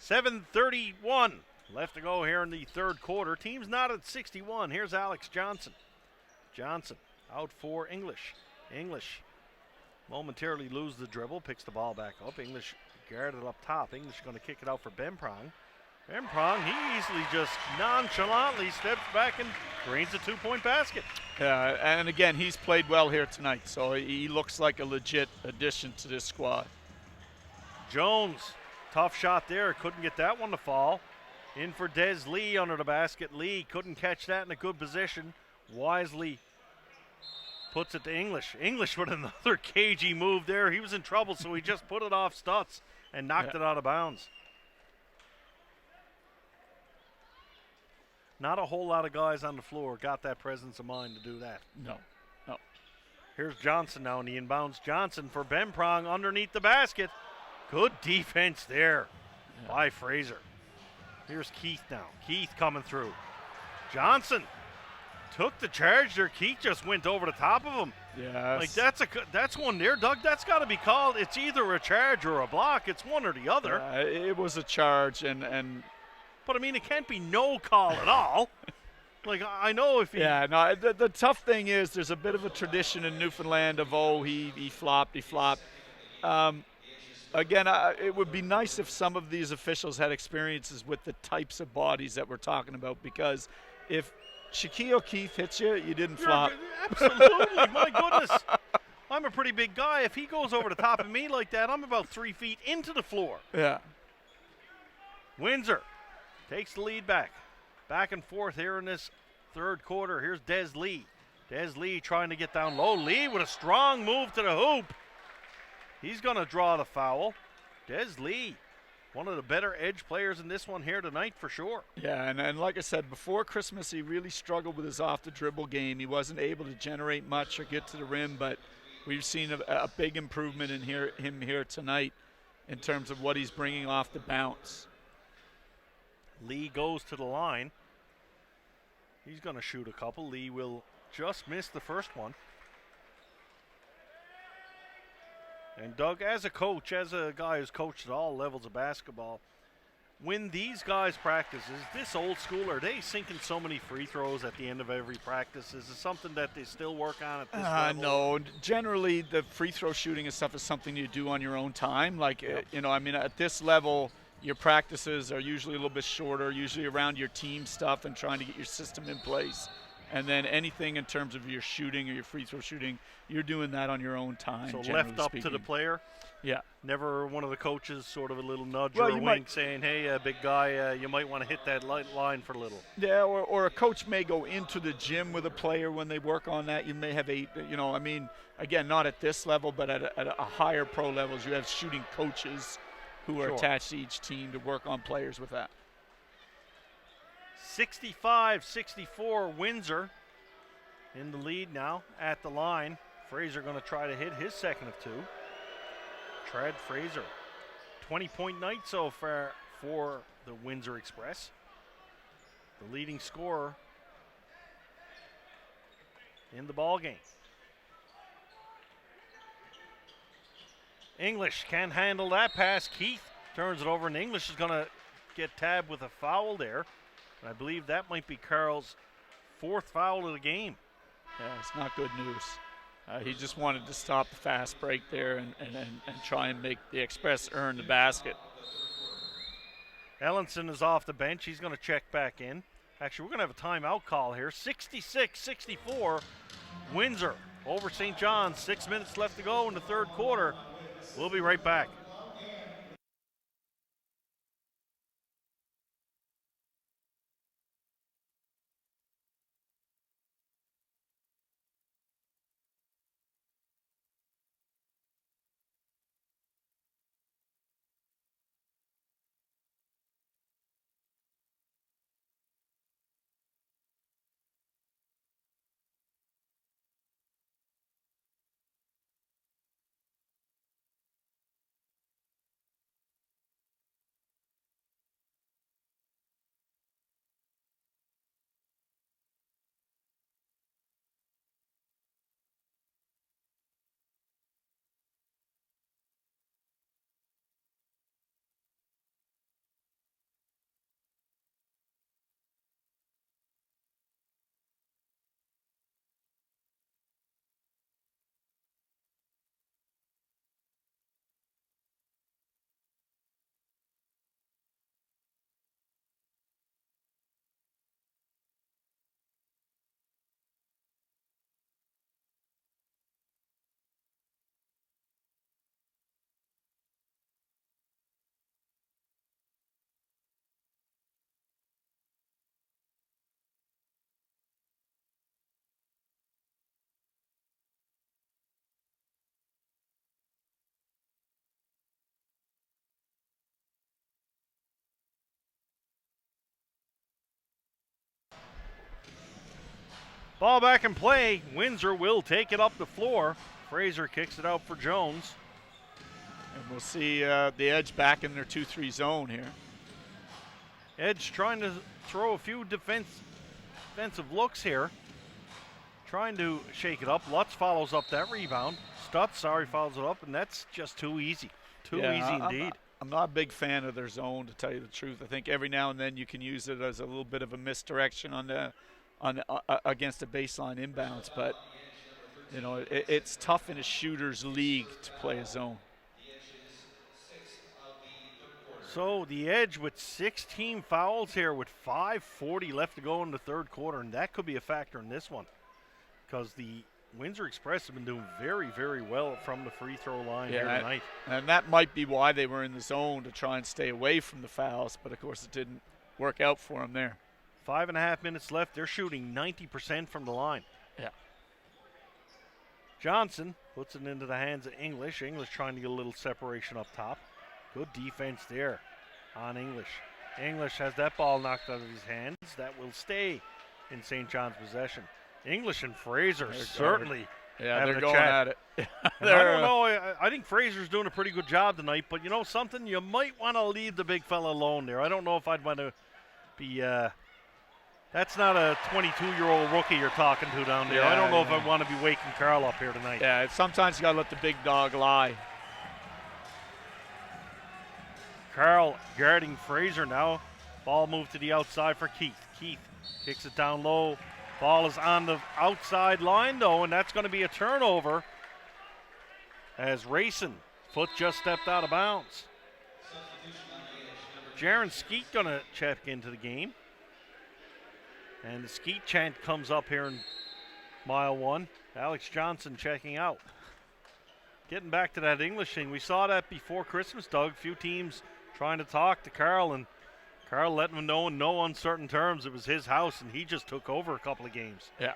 Speaker 1: 7:31 left to go here in the third quarter. Team's not at 61. Here's Alex Johnson. Johnson out for English. English momentarily loses the dribble, picks the ball back up. English guarded up top. English going to kick it out for Bemprong. Bemprong, he easily just nonchalantly steps back and drains a 2-point basket.
Speaker 2: Yeah, and again, he's played well here tonight, so he looks like a legit addition to this squad.
Speaker 1: Jones, tough shot there. Couldn't get that one to fall. In for Des Lee under the basket. Lee couldn't catch that in a good position. Wisely puts it to English. English with another cagey move there. He was in trouble, so he just put it off Stutz and knocked it out of bounds. Not a whole lot of guys on the floor got that presence of mind to do that.
Speaker 2: No.
Speaker 1: Here's Johnson now in the inbounds. Johnson for Bemprong underneath the basket. Good defense there by Fraser. Here's Keith now. Keith coming through. Johnson took the charge there. Keith just went over the top of him.
Speaker 2: Yeah.
Speaker 1: Like that's one there, Doug. That's got to be called. It's either a charge or a block. It's one or the other.
Speaker 2: It was a charge, and
Speaker 1: but I mean, it can't be no call at all. Like, I know if he...
Speaker 2: Yeah, no, the tough thing is there's a bit of a tradition in Newfoundland of, he flopped. Again, it would be nice if some of these officials had experiences with the types of bodies that we're talking about, because if Shaquille O'Keefe hits you, you didn't flop.
Speaker 1: Absolutely, my goodness. I'm a pretty big guy. If he goes over the top of me like that, I'm about 3 feet into the floor.
Speaker 2: Yeah.
Speaker 1: Windsor takes the lead back. Back and forth here in this third quarter. Here's Des Lee. Des Lee trying to get down low. Lee with a strong move to the hoop. He's going to draw the foul. Des Lee, one of the better edge players in this one here tonight for sure.
Speaker 2: Yeah, and like I said, before Christmas he really struggled with his off-the-dribble game. He wasn't able to generate much or get to the rim, but we've seen a big improvement in him here tonight in terms of what he's bringing off the bounce.
Speaker 1: Lee goes to the line. He's going to shoot a couple. Lee will just miss the first one. And Doug, as a coach, as a guy who's coached at all levels of basketball, when these guys practices, this old school, are they sinking so many free throws at the end of every practice? Is it something that they still work on at this level?
Speaker 2: No, generally the free throw shooting and stuff is something you do on your own time. Like,
Speaker 1: Yep.
Speaker 2: At this level, your practices are usually a little bit shorter, usually around your team stuff and trying to get your system in place. And then anything in terms of your shooting or your free throw shooting, you're doing that on your own time.
Speaker 1: So
Speaker 2: generally
Speaker 1: left up
Speaker 2: speaking.
Speaker 1: to the player.
Speaker 2: Yeah.
Speaker 1: Never one of the coaches sort of a little nudge
Speaker 2: Well,
Speaker 1: or a
Speaker 2: you
Speaker 1: wink
Speaker 2: might-
Speaker 1: saying, hey, big guy, you might want to hit that line for a little.
Speaker 2: Yeah, or a coach may go into the gym with a player when they work on that. You may have again, not at this level, but at a higher pro levels, you have shooting coaches who are
Speaker 1: Sure.
Speaker 2: attached to each team to work on players with that.
Speaker 1: 65-64, Windsor in the lead now at the line. Fraser going to try to hit his second of two. Trad Fraser, 20-point night so far for the Windsor Express. The leading scorer in the ball game. English can't handle that pass. Keith turns it over, and English is going to get tabbed with a foul there. And I believe that might be Carl's fourth foul of the game.
Speaker 2: Yeah, it's not good news. He just wanted to stop the fast break there and try and make the Express earn the basket.
Speaker 1: Ellenson is off the bench. He's going to check back in. Actually, we're going to have a timeout call here. 66-64, Windsor over St. John's. 6 minutes left to go in the third quarter. We'll be right back. Ball back in play. Windsor will take it up the floor. Fraser kicks it out for Jones.
Speaker 2: And we'll see the Edge back in their 2-3 zone here.
Speaker 1: Edge trying to throw a few defensive looks here. Trying to shake it up. Lutz follows up that rebound. Stutz, follows it up, and that's just too easy. Too easy indeed.
Speaker 2: I'm not a big fan of their zone, to tell you the truth. I think every now and then you can use it as a little bit of a misdirection against a baseline inbounds, but it's tough in a shooter's league to play a zone.
Speaker 1: So the Edge with 16 fouls here with 5:40 left to go in the third quarter, and that could be a factor in this one because the Windsor Express have been doing very, very well from the free throw line here tonight.
Speaker 2: And that might be why they were in the zone, to try and stay away from the fouls, but of course it didn't work out for them there.
Speaker 1: 5.5 minutes left. They're shooting 90% from the line.
Speaker 2: Yeah.
Speaker 1: Johnson puts it into the hands of English. English trying to get a little separation up top. Good defense there on English. English has that ball knocked out of his hands. That will stay in St. John's possession. English and Fraser certainly having
Speaker 2: they're
Speaker 1: a
Speaker 2: going
Speaker 1: chat.
Speaker 2: at it.
Speaker 1: And I don't know. I think Fraser's doing a pretty good job tonight, but you know something? You might want to leave the big fella alone there. I don't know if I'd want to be that's not a 22-year-old rookie you're talking to down there. I don't know if I want to be waking Carl up here tonight.
Speaker 2: Yeah, sometimes you got to let the big dog lie.
Speaker 1: Carl guarding Fraser now. Ball moved to the outside for Keith. Keith kicks it down low. Ball is on the outside line, though, and that's going to be a turnover as Rayson, foot just stepped out of bounds. Jaron Skeet going to check into the game. And the Skeet chant comes up here in mile one. Alex Johnson checking out. Getting back to that English thing, we saw that before Christmas, Doug. A few teams trying to talk to Carl, and Carl letting him know in no uncertain terms it was his house, and he just took over a couple of games.
Speaker 2: Yeah.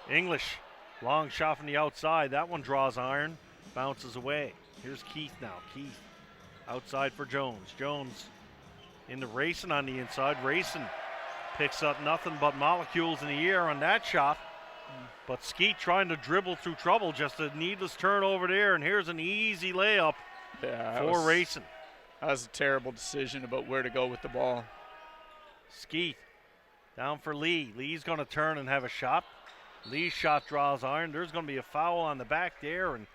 Speaker 1: English, long shot from the outside. That one draws iron, bounces away. Here's Keith now. Keith outside for Jones. Jones into Racing on the inside. Racing picks up nothing but molecules in the air on that shot. But Skeet trying to dribble through trouble, just a needless turnover there, and here's an easy layup for Racing.
Speaker 2: That was a terrible decision about where to go with the ball.
Speaker 1: Skeet down for Lee. Lee's going to turn and have a shot. Lee's shot draws iron. There's going to be a foul on the back there, and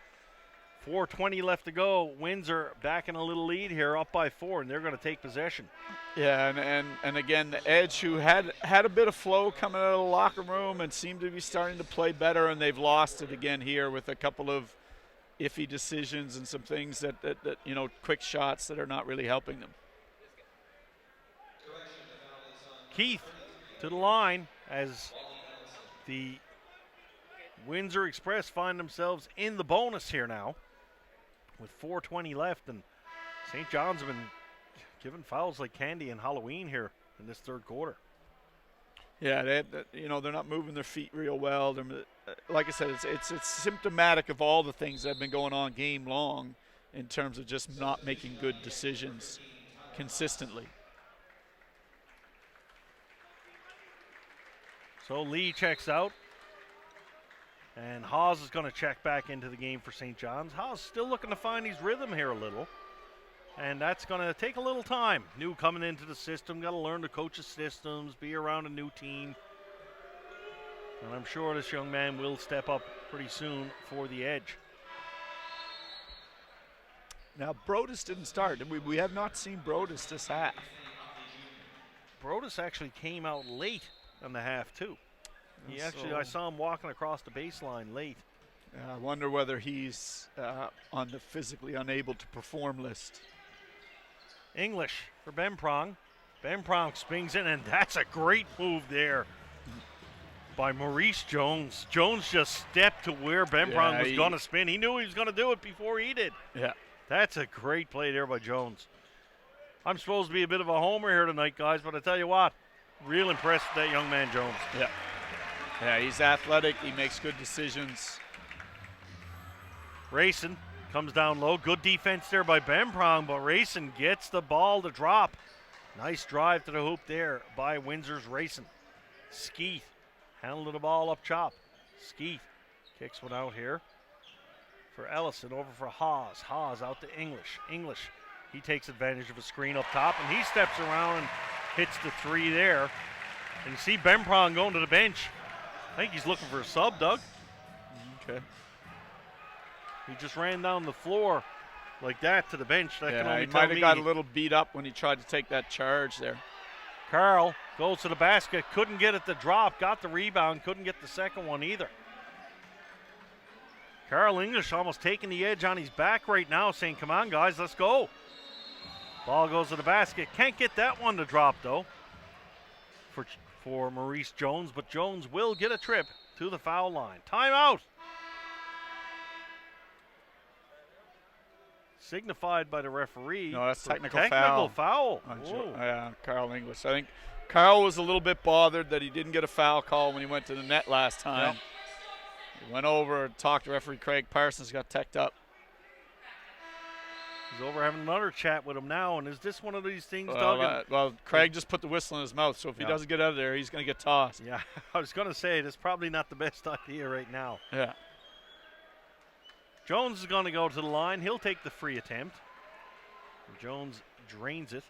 Speaker 1: 4:20 left to go. Windsor back in a little lead here, up by 4, and they're going to take possession.
Speaker 2: Yeah, and again, the Edge, who had a bit of flow coming out of the locker room and seemed to be starting to play better, and they've lost it again here with a couple of iffy decisions and some things that quick shots that are not really helping them.
Speaker 1: Keith to the line as the Windsor Express find themselves in the bonus here now with 4:20 left, and St. John's have been giving fouls like candy and Halloween here in this third quarter.
Speaker 2: Yeah, they're not moving their feet real well. Like I said, it's symptomatic of all the things that have been going on game long in terms of just not making good decisions consistently.
Speaker 1: So Lee checks out, and Haas is going to check back into the game for St. John's. Haas still looking to find his rhythm here a little, and that's going to take a little time. New coming into the system, got to learn the coach's systems, be around a new team. And I'm sure this young man will step up pretty soon for the Edge.
Speaker 2: Now, Brodus didn't start. We have not seen Brodus this half.
Speaker 1: Brodus actually came out late in the half, too. I saw him walking across the baseline late.
Speaker 2: I wonder whether he's on the physically unable to perform list.
Speaker 1: English for Benprong. Benprong swings in, and that's a great move there by Maurice Jones. Jones just stepped to where Benprong was going to spin. He knew he was going to do it before he did.
Speaker 2: Yeah.
Speaker 1: That's a great play there by Jones. I'm supposed to be a bit of a homer here tonight, guys, but I tell you what, real impressed with that young man, Jones.
Speaker 2: Yeah. Yeah, he's athletic. He makes good decisions.
Speaker 1: Racing comes down low. Good defense there by Benprong, but Racing gets the ball to drop. Nice drive to the hoop there by Windsor's Racing. Skeet handled the ball up top. Skeet kicks one out here for Ellison, over for Haas. Haas out to English. English, he takes advantage of a screen up top, and he steps around and hits the three there. And you see Benprong going to the bench. I think he's looking for a sub, Doug.
Speaker 2: Okay.
Speaker 1: He just ran down the floor like that to the bench. That can only
Speaker 2: he
Speaker 1: tell
Speaker 2: might have
Speaker 1: me.
Speaker 2: got a little beat up when he tried to take that charge there.
Speaker 1: Carl goes to the basket, couldn't get it to drop, got the rebound, couldn't get the second one either. Carl English almost taking the edge on his back right now, saying, come on, guys, let's go. Ball goes to the basket. Can't get that one to drop, though, for Maurice Jones, but Jones will get a trip to the foul line. Timeout. Signified by the referee.
Speaker 2: No, that's technical
Speaker 1: foul.
Speaker 2: Yeah, Carl English. I think Carl was a little bit bothered that he didn't get a foul call when he went to the net last time.
Speaker 1: Yep.
Speaker 2: He went over and talked to referee Craig Parsons, got teched up.
Speaker 1: He's over having another chat with him now, and is this one of these things, Doug?
Speaker 2: Well, Craig just put the whistle in his mouth, so if he doesn't get out of there, he's going to get tossed.
Speaker 1: Yeah, I was going to say, that's probably not the best idea right now.
Speaker 2: Yeah.
Speaker 1: Jones is going to go to the line. He'll take the free attempt. Jones drains it.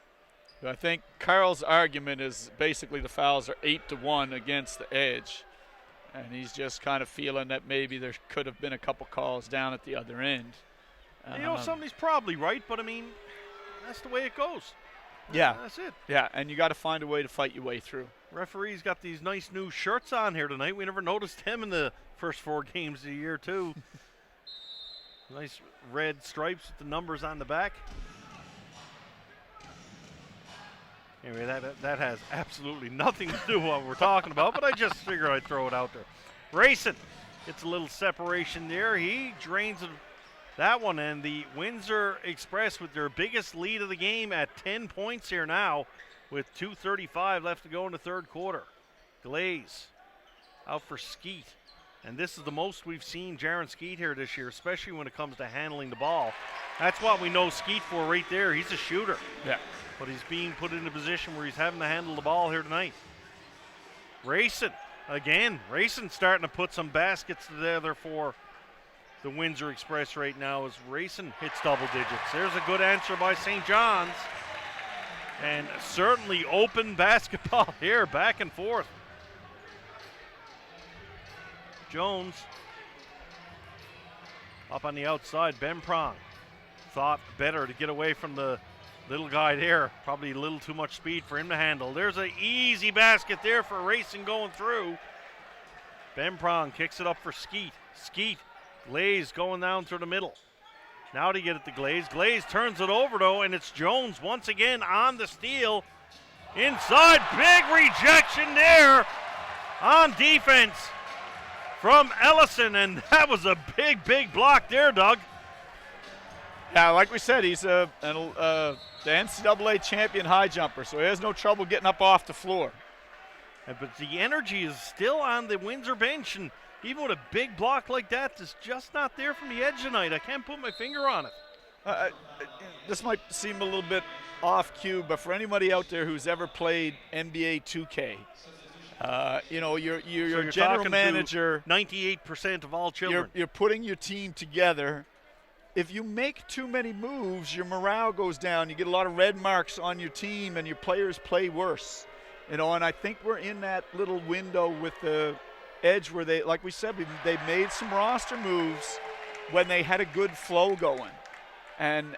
Speaker 2: I think Carl's argument is basically the fouls are 8-1 against the Edge. And he's just kind of feeling that maybe there could have been a couple calls down at the other end.
Speaker 1: Somebody's probably right, but I mean, that's the way it goes.
Speaker 2: Yeah.
Speaker 1: That's it.
Speaker 2: Yeah, and you got to find a way to fight your way through.
Speaker 1: Referee's got these nice new shirts on here tonight. We never noticed him in the first 4 games of the year, too. Nice red stripes with the numbers on the back. Anyway, that has absolutely nothing to do with what we're talking about, but I just figured I'd throw it out there. Racing gets a little separation there. He drains that one, and the Windsor Express with their biggest lead of the game at 10 points here now with 2:35 left to go in the third quarter. Glaze out for Skeet. And this is the most we've seen Jaron Skeet here this year, especially when it comes to handling the ball. That's what we know Skeet for right there. He's a shooter.
Speaker 2: Yeah.
Speaker 1: But he's being put in a position where he's having to handle the ball here tonight. Racing again. Racing starting to put some baskets together for the Windsor Express right now as Racing hits double digits. There's a good answer by St. John's. And certainly open basketball here, back and forth. Jones up on the outside. Ben Prong thought better to get away from the little guy there. Probably a little too much speed for him to handle. There's an easy basket there for Racing going through. Ben Prong kicks it up for Skeet. Skeet, Glaze going down through the middle. Now to get it to Glaze. Glaze turns it over though, and it's Jones once again on the steal. Inside, big rejection there on defense from Ellison, and that was a big, big block there, Doug.
Speaker 2: Yeah, like we said, he's the NCAA champion high jumper, so he has no trouble getting up off the floor.
Speaker 1: But the energy is still on the Windsor bench, and even with a big block like that, it's just not there from the edge tonight. I can't put my finger on it.
Speaker 2: This might seem a little bit off cue, but for anybody out there who's ever played NBA 2K, you're general manager.
Speaker 1: 98% of all children.
Speaker 2: You're putting your team together. If you make too many moves, your morale goes down. You get a lot of red marks on your team, and your players play worse. And I think we're in that little window with the Edge where they, like we said, they made some roster moves when they had a good flow going. And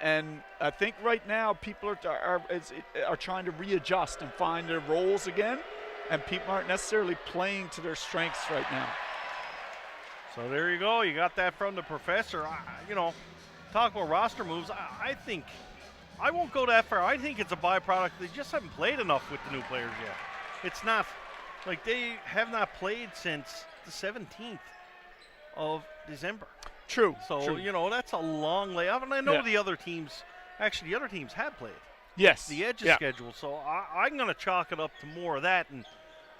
Speaker 2: I think right now people are trying to readjust and find their roles again, and people aren't necessarily playing to their strengths right now.
Speaker 1: So there you go. You got that from the professor. Talk about roster moves. I think I won't go that far. I think it's a byproduct. They just haven't played enough with the new players yet. It's not like they have not played since the 17th of December.
Speaker 2: True.
Speaker 1: So,
Speaker 2: true.
Speaker 1: That's a long layoff. And I know the other teams have played.
Speaker 2: Yes.
Speaker 1: The Edge's schedule. So I'm going to chalk it up to more of that. And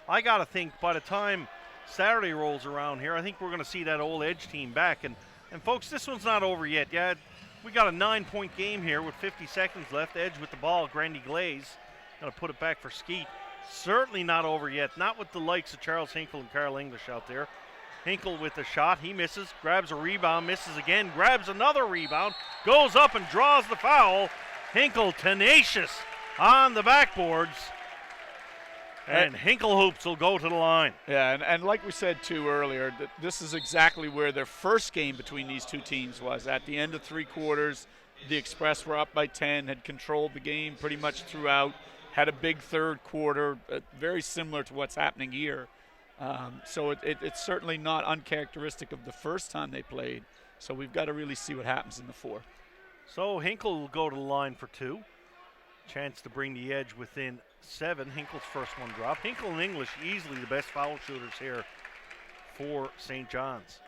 Speaker 1: I got to think by the time Saturday rolls around here, I think we're going to see that old Edge team back. And folks, this one's not over yet. Yeah, we got a 9-point game here with 50 seconds left. Edge with the ball. Grandy Glaze going to put it back for Skeet. Certainly not over yet. Not with the likes of Charles Hinkle and Carl English out there. Hinkle with the shot. He misses. Grabs a rebound. Misses again. Grabs another rebound. Goes up and draws the foul. Hinkle tenacious on the backboards. And Hinkle hoops will go to the line.
Speaker 2: Yeah, and like we said, too, earlier, this is exactly where their first game between these two teams was. At the end of three quarters, the Express were up by 10, had controlled the game pretty much throughout, had a big third quarter, very similar to what's happening here. So it's certainly not uncharacteristic of the first time they played. So we've got to really see what happens in the fourth.
Speaker 1: So Hinkle will go to the line for two. Chance to bring the Edge within 7. Hinkle's first one drop. Hinkle and English easily the best foul shooters here for St. John's.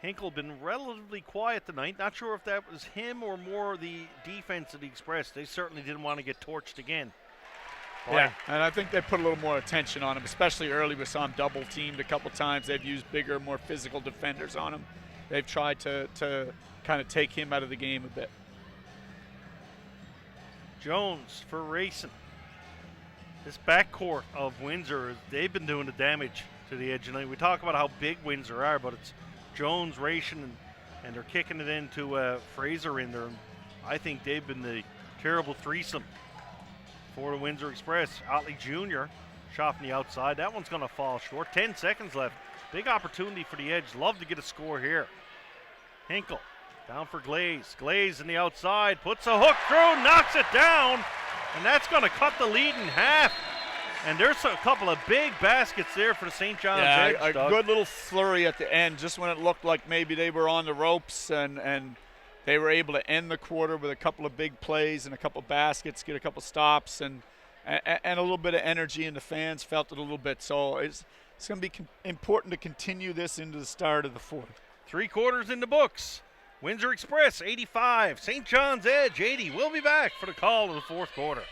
Speaker 1: Hinkle been relatively quiet tonight. Not sure if that was him or more the defense of the Express. They certainly didn't want to get torched again.
Speaker 2: Yeah, and I think they put a little more attention on him, especially early. We saw him double teamed a couple times. They've used bigger, more physical defenders on him. They've tried to kind of take him out of the game a bit. Jones
Speaker 1: for Racing. This backcourt of Windsor, they've been doing the damage to the Edge tonight. We talk about how big Windsor are, but it's Jones, Racing, and they're kicking it into Fraser in there. I think they've been the terrible threesome for the Windsor Express. Otley Jr. shot from the outside. That one's going to fall short. 10 seconds left. Big opportunity for the Edge. Love to get a score here. Hinkle down for Glaze. Glaze in the outside. Puts a hook through. Knocks it down. And that's going to cut the lead in half. And there's a couple of big baskets there for the St. John's Edge.
Speaker 2: A good little flurry at the end, just when it looked like maybe they were on the ropes and they were able to end the quarter with a couple of big plays and a couple baskets, get a couple stops, and a little bit of energy, and the fans felt it a little bit. So it's going to be important to continue this into the start of the fourth.
Speaker 1: 3 quarters in the books. Windsor Express 85, St. John's Edge 80. We'll be back for the call of the fourth quarter.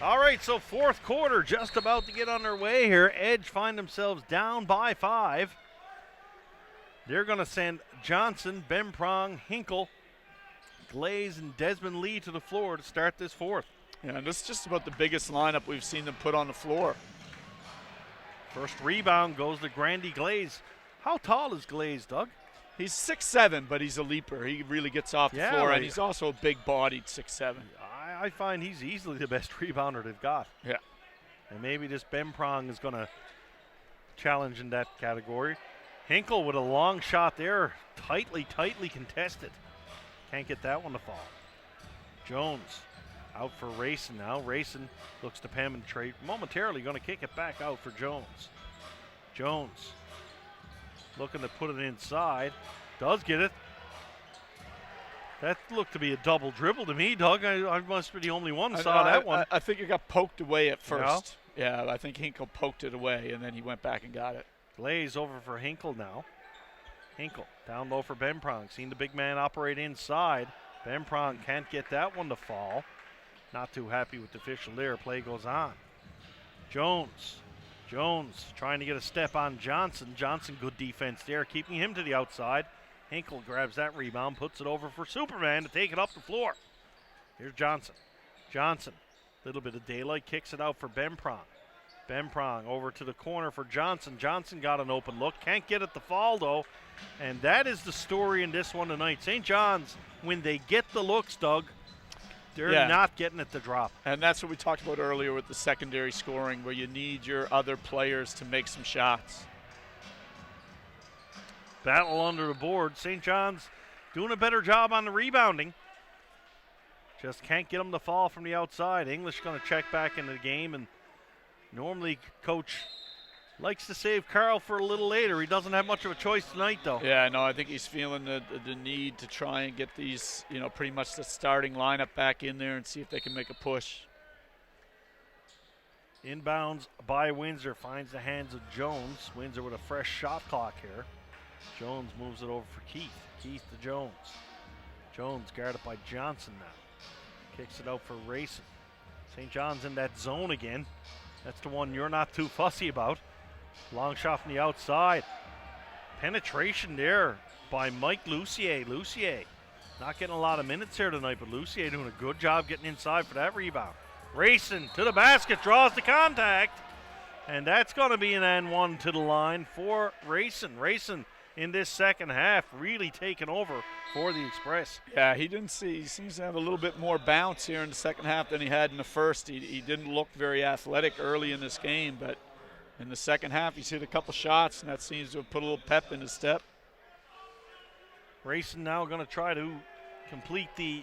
Speaker 1: All right, so fourth quarter just about to get underway here. Edge find themselves down by 5. They're going to send Johnson, Bemprong, Hinkle, Glaze, and Desmond Lee to the floor to start this fourth.
Speaker 2: Yeah, and this is just about the biggest lineup we've seen them put on the floor.
Speaker 1: First rebound goes to Grandy Glaze. How tall is Glaze, Doug?
Speaker 2: He's 6'7", but he's a leaper. He really gets off the floor, and he's also a big-bodied 6'7".
Speaker 1: I find he's easily the best rebounder they've got.
Speaker 2: Yeah.
Speaker 1: And maybe this Bemprong is going to challenge in that category. Hinkle with a long shot there, tightly contested. Can't get that one to fall. Jones out for Rayson now. Rayson looks to penetrate. Momentarily going to kick it back out for Jones. Jones looking to put it inside. Does get it. That looked to be a double dribble to me, Doug. I must be the only one who saw that one.
Speaker 2: I think it got poked away at first. Yeah, I think Hinkle poked it away, and then he went back and got it.
Speaker 1: Glaze over for Hinkle now. Hinkle down low for Bemprong. Seen the big man operate inside. Bemprong can't get that one to fall. Not too happy with the official there. Play goes on. Jones trying to get a step on Johnson. Johnson, good defense there, keeping him to the outside. Hinkle grabs that rebound, puts it over for Superman to take it up the floor. Here's Johnson. Little bit of daylight, kicks it out for Bemprong. Bemprong over to the corner for Johnson. Johnson got an open look, can't get it to fall though. And that is the story in this one tonight. St. John's, when they get the looks, Doug, they're not getting it to drop.
Speaker 2: And that's what we talked about earlier with the secondary scoring, where you need your other players to make some shots.
Speaker 1: Battle under the board. St. John's doing a better job on the rebounding. Just can't get them to fall from the outside. English going to check back into the game, and normally Coach likes to save Carl for a little later. He doesn't have much of a choice tonight, though.
Speaker 2: Yeah, no, I think he's feeling the need to try and get these, pretty much the starting lineup back in there and see if they can make a push.
Speaker 1: Inbounds by Windsor, finds the hands of Jones. Windsor with a fresh shot clock here. Jones moves it over for Keith. Keith to Jones. Jones guarded by Johnson now. Kicks it out for Rayson. St. John's in that zone again. That's the one you're not too fussy about. Long shot from the outside. Penetration there by Mike Lucier. Lucier not getting a lot of minutes here tonight, but Lucier doing a good job getting inside for that rebound. Racing to the basket, draws the contact. And that's going to be an and one to the line for Racing. Racing in this second half really taking over for the Express.
Speaker 2: Yeah, he seems to have a little bit more bounce here in the second half than he had in the first. He didn't look very athletic early in this game, but in the second half he's hit a couple shots, and that seems to have put a little pep in his step.
Speaker 1: Racing now going to try to complete the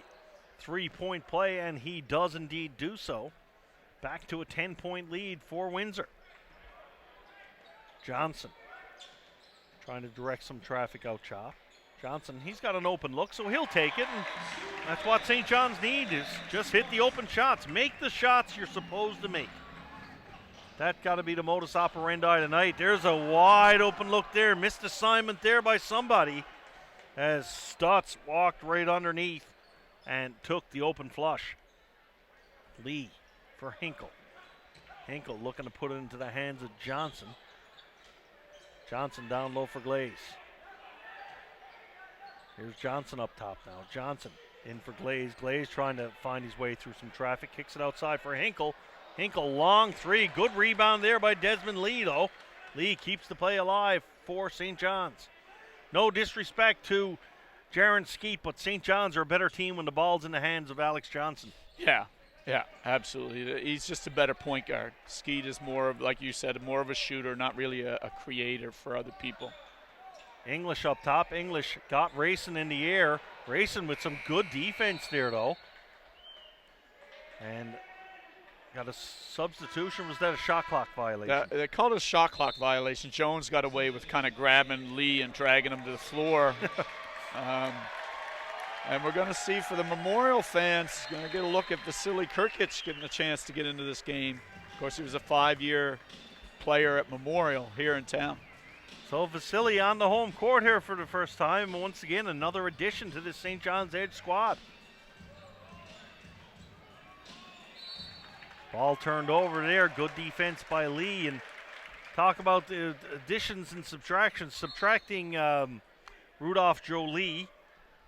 Speaker 1: three-point play, and he does indeed do so. Back to a 10-point lead for Windsor. Johnson trying to direct some traffic out top. Johnson, he's got an open look, so he'll take it, and that's what St. John's need is just hit the open shots. Make the shots you're supposed to make. That got to be the modus operandi tonight. There's a wide open look there. Missed assignment there by somebody as Stutz walked right underneath and took the open flush. Lee for Hinkle. Hinkle looking to put it into the hands of Johnson. Johnson down low for Glaze. Here's Johnson up top now. Johnson in for Glaze. Glaze trying to find his way through some traffic. Kicks it outside for Hinkle. Hinkle long three. Good rebound there by Desmond Lee, though. Lee keeps the play alive for St. John's. No disrespect to Jaron Skeet, but St. John's are a better team when the ball's in the hands of Alex Johnson.
Speaker 2: Yeah, absolutely. He's just a better point guard. Skeet is more of, like you said, more of a shooter, not really a creator for other people.
Speaker 1: English up top. English got Racing in the air. Racing with some good defense there, though. And got a substitution. Was that a shot clock violation?
Speaker 2: They called it a shot clock violation. Jones got away with kind of grabbing Lee and dragging him to the floor. And we're going to see for the Memorial fans, going to get a look at Vasily Kirkic getting a chance to get into this game. Of course, he was a 5-year player at Memorial here in town.
Speaker 1: So Vasily on the home court here for the first time. Once again, another addition to this St. John's Edge squad. Ball turned over there. Good defense by Lee. And talk about the additions and subtractions. Subtracting Rudolph Jolie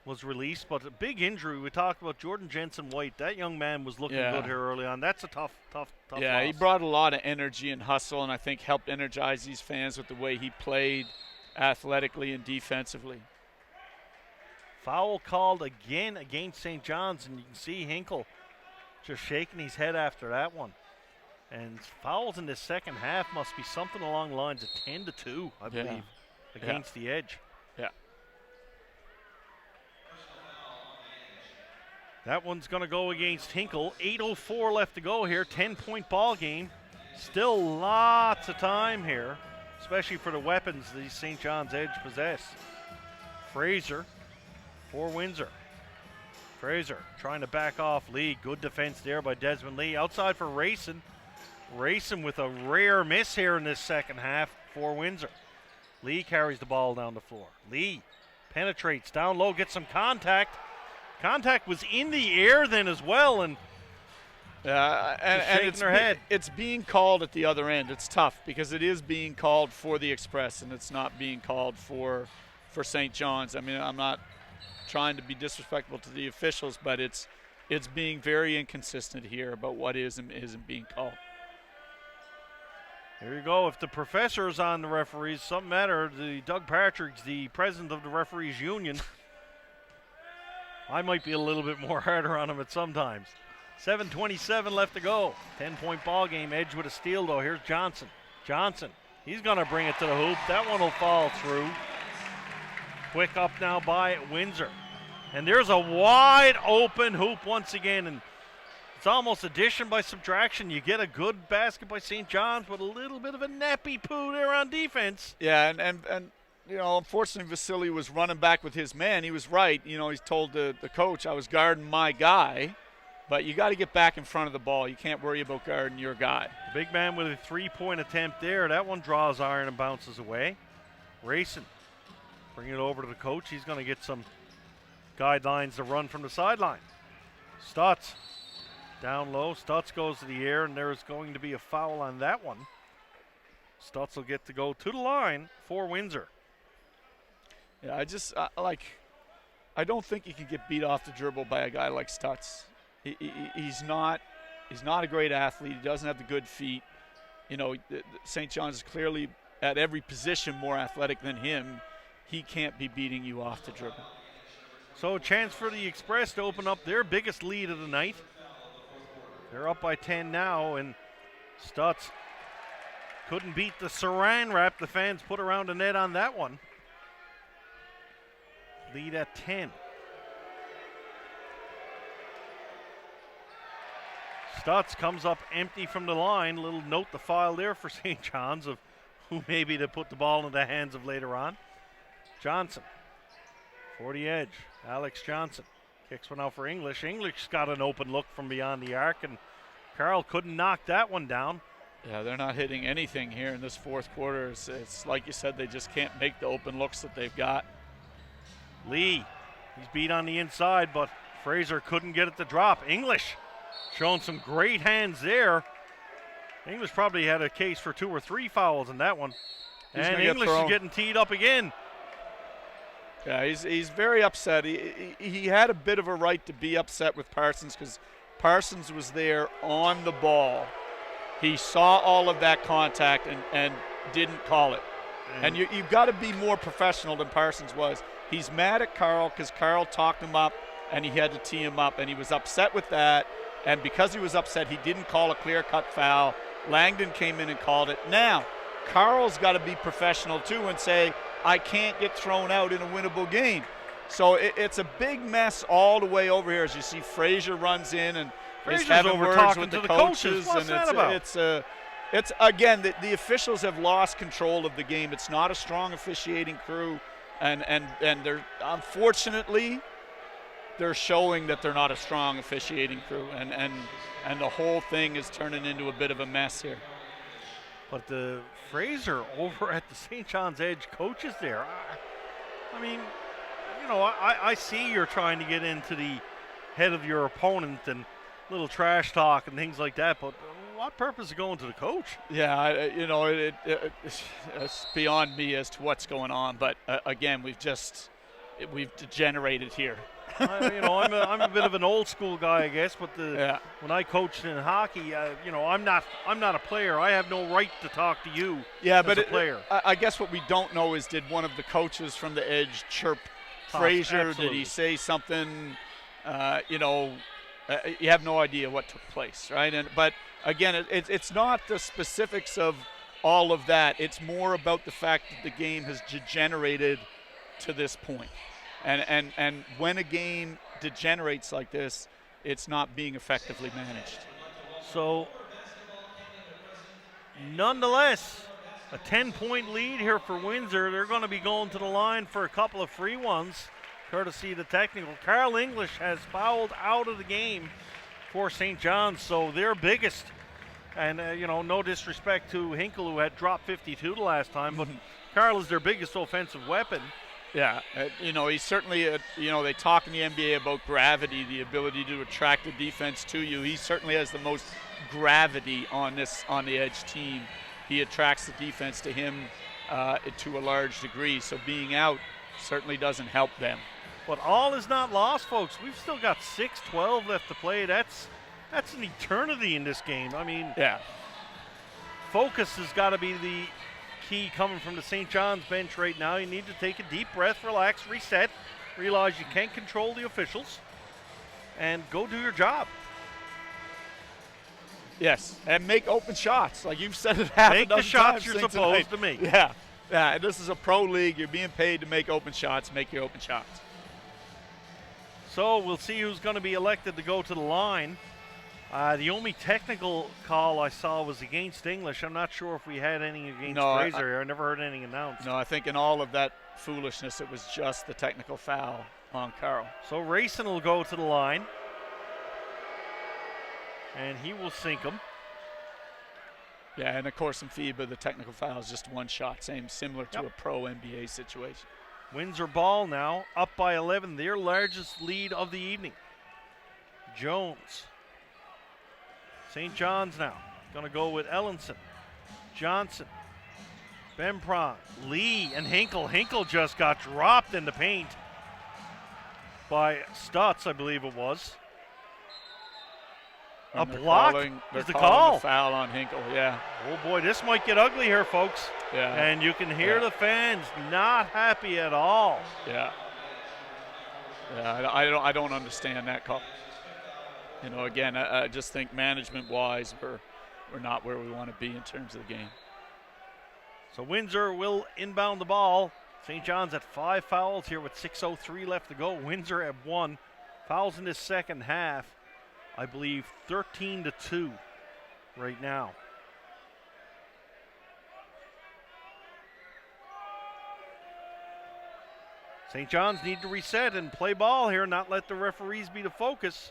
Speaker 1: was released, but a big injury. We talked about Jordan Jensen-White. That young man was looking good here early on. That's a tough
Speaker 2: Yeah,
Speaker 1: loss.
Speaker 2: He brought a lot of energy and hustle, and I think helped energize these fans with the way he played athletically and defensively.
Speaker 1: Foul called again against St. John's, and you can see Hinkle just shaking his head after that one. And fouls in the second half must be something along the lines of 10-2, I believe, against the Edge.
Speaker 2: Yeah.
Speaker 1: That one's going to go against Hinkle. 8:04 left to go here. 10-point ball game. Still lots of time here, especially for the weapons these St. John's Edge possess. Fraser for Windsor. Fraser trying to back off Lee. Good defense there by Desmond Lee. Outside for Racing. Racing with a rare miss here in this second half for Windsor. Lee carries the ball down the floor. Lee penetrates down low, gets some contact. Contact was in the air then as well, and
Speaker 2: it's being called at the other end. It's tough because it is being called for the Express, and it's not being called for St. John's. I mean, I'm not trying to be disrespectful to the officials, but it's being very inconsistent here about what is and isn't being called.
Speaker 1: There you go. If the professor's on the referees, something matter. Doug Partridge, the president of the referees union, I might be a little bit more harder on him at sometimes. 7:27 left to go. 10-point ball game. Edge with a steal, though. Here's Johnson. Johnson, he's going to bring it to the hoop. That one will fall through. Quick up now by Windsor. And there's a wide open hoop once again. And it's almost addition by subtraction. You get a good basket by St. John's with a little bit of a nappy poo there on defense.
Speaker 2: Yeah, and you know, unfortunately, Vasily was running back with his man. He was right. You know, he's told the coach, I was guarding my guy. But you got to get back in front of the ball. You can't worry about guarding your guy.
Speaker 1: The big man with a three-point attempt there. That one draws iron and bounces away. Racing. Bring it over to the coach. He's going to get some guidelines to run from the sideline. Stutz down low. Stutz goes to the air, and there's going to be a foul on that one. Stutz will get to go to the line for Windsor.
Speaker 2: Yeah, I don't think you can get beat off the dribble by a guy like Stutz. He's not He's not a great athlete. He doesn't have the good feet. You know, St. John's is clearly at every position more athletic than him. He can't be beating you off the dribble.
Speaker 1: So a chance for the Express to open up their biggest lead of the night. They're up by 10 now, and Stutz couldn't beat the saran wrap the fans put around the net on that one. Lead at 10. Stutz comes up empty from the line. Little note to file there for St. John's of who maybe to put the ball in the hands of later on. Johnson for the edge. Alex Johnson kicks one out for English. English got an open look from beyond the arc, and Carroll couldn't knock that one down.
Speaker 2: Yeah, they're not hitting anything here in this fourth quarter. It's like you said, they just can't make the open looks that they've got.
Speaker 1: Lee, he's beat on the inside, but Fraser couldn't get it to drop. English showing some great hands there. English probably had a case for 2 or 3 fouls in that one. And English is getting teed up again.
Speaker 2: Yeah, he's very upset. He had a bit of a right to be upset with Parsons because Parsons was there on the ball. He saw all of that contact and didn't call it. And you've got to be more professional than Parsons was. He's mad at Carl because Carl talked him up and he had to tee him up, and he was upset with that. And because he was upset, he didn't call a clear-cut foul. Langdon came in and called it. Now, Carl's got to be professional too and say, I can't get thrown out in a winnable game. So it's a big mess all the way over here as you see Fraser runs in and is having words with the coaches.
Speaker 1: What's that about?
Speaker 2: It's again, the officials have lost control of the game. It's not a strong officiating crew, and they're unfortunately they're showing that they're not a strong officiating crew, and the whole thing is turning into a bit of a mess here.
Speaker 1: But the Fraser over at the St. John's Edge coaches there. I mean, you know, I see you're trying to get into the head of your opponent and little trash talk and things like that, but what purpose is going to the coach?
Speaker 2: Yeah, it's beyond me as to what's going on. But again, we've degenerated here.
Speaker 1: I'm a bit of an old school guy, I guess. But when I coached in hockey, I'm not a player. I have no right to talk to you.
Speaker 2: Yeah,
Speaker 1: as a player.
Speaker 2: I guess what we don't know is, did one of the coaches from the Edge chirp Fraser?
Speaker 1: Absolutely.
Speaker 2: Did he say something? You have no idea what took place, right? But again, it's not the specifics of all of that. It's more about the fact that the game has degenerated to this point. And when a game degenerates like this, it's not being effectively managed.
Speaker 1: So, nonetheless, a 10-point lead here for Windsor. They're going to be going to the line for a couple of free ones, courtesy of the technical. Carl English has fouled out of the game for St. John's, so their biggest. And, no disrespect to Hinkle, who had dropped 52 the last time, but Carl is their biggest offensive weapon.
Speaker 2: Yeah, he's certainly, they talk in the NBA about gravity, the ability to attract the defense to you. He certainly has the most gravity on the Edge team. He attracts the defense to him to a large degree, so being out certainly doesn't help them.
Speaker 1: But all is not lost, folks. We've still got 6:12 left to play. That's an eternity in this game. I mean,
Speaker 2: yeah.
Speaker 1: Focus has got to be the key coming from the St. John's bench right now. You need to take a deep breath, relax, reset, realize you can't control the officials, and go do your job.
Speaker 2: Yes, and make open shots. Like you've said it half a dozen times.
Speaker 1: Make the shots you're supposed to make.
Speaker 2: Yeah, and this is a pro league. You're being paid to make open shots. Make your open shots.
Speaker 1: So we'll see who's going to be elected to go to the line. The only technical call I saw was against English. I'm not sure if we had any against Fraser here. I never heard anything announced.
Speaker 2: No, I think in all of that foolishness, it was just the technical foul on Carl.
Speaker 1: So Rayson will go to the line, and he will sink him.
Speaker 2: Yeah, and of course in FIBA, the technical foul is just one shot, similar to a pro NBA situation.
Speaker 1: Windsor ball now, up by 11, their largest lead of the evening. Jones. St. John's now going to go with Ellenson, Johnson, Bemprong, Lee, and Hinkle. Hinkle just got dropped in the paint by Stutz, I believe it was. A block
Speaker 2: They're
Speaker 1: is the
Speaker 2: calling
Speaker 1: call.
Speaker 2: the foul on Hinkle, yeah.
Speaker 1: Oh boy, this might get ugly here, folks.
Speaker 2: Yeah.
Speaker 1: And you can hear the fans not happy at all.
Speaker 2: Yeah. Yeah, I don't understand that call. You know, again, I just think management-wise, we're not where we want to be in terms of the game.
Speaker 1: So Windsor will inbound the ball. St. John's at 5 fouls here with 6:03 left to go. Windsor at 1. Fouls in this second half, I believe 13-2 right now. St. John's need to reset and play ball here, not let the referees be the focus.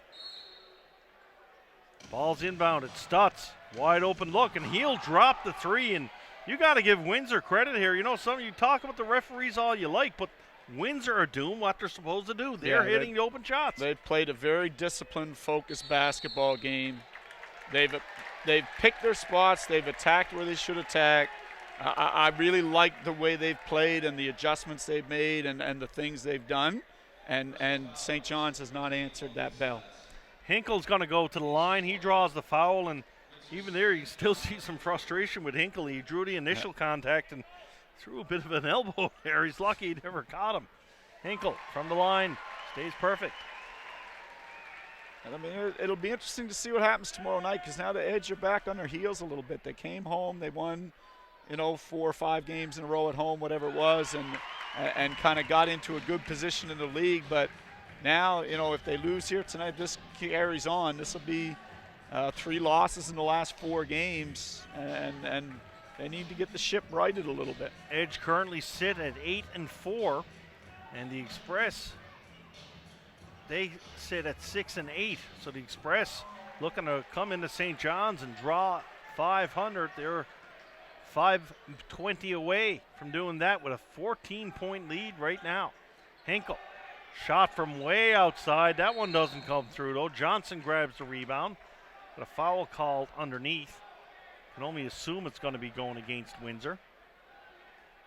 Speaker 1: Ball's inbounded. Stutz, wide open look, and he'll drop the three. And you got to give Windsor credit here. You know, some of you talk about the referees all you like, but Windsor are doing what they're supposed to do. They're hitting the open shots.
Speaker 2: They've played a very disciplined, focused basketball game. They've picked their spots. They've attacked where they should attack. I really like the way they've played and the adjustments they've made and the things they've done. And St. John's has not answered that bell.
Speaker 1: Hinkle's going to go to the line. He draws the foul, and even there you still see some frustration with Hinkle. He drew the initial contact and threw a bit of an elbow there. He's lucky he never caught him. Hinkle from the line stays perfect.
Speaker 2: And I mean, it'll be interesting to see what happens tomorrow night because now the Edge are back on their heels a little bit. They came home, they won, 4 or 5 games in a row at home, whatever it was, and kind of got into a good position in the league. But now, if they lose here tonight, this carries on. This will be 3 losses in the last 4 games, and they need to get the ship righted a little bit.
Speaker 1: Edge currently sit at 8-4, and the Express, they sit at 6-8. So the Express looking to come into St. John's and draw 500. They're 520 away from doing that with a 14-point lead right now. Hinkle, shot from way outside. That one doesn't come through, though. Johnson grabs the rebound, but a foul called underneath. Can only assume it's going to be going against Windsor.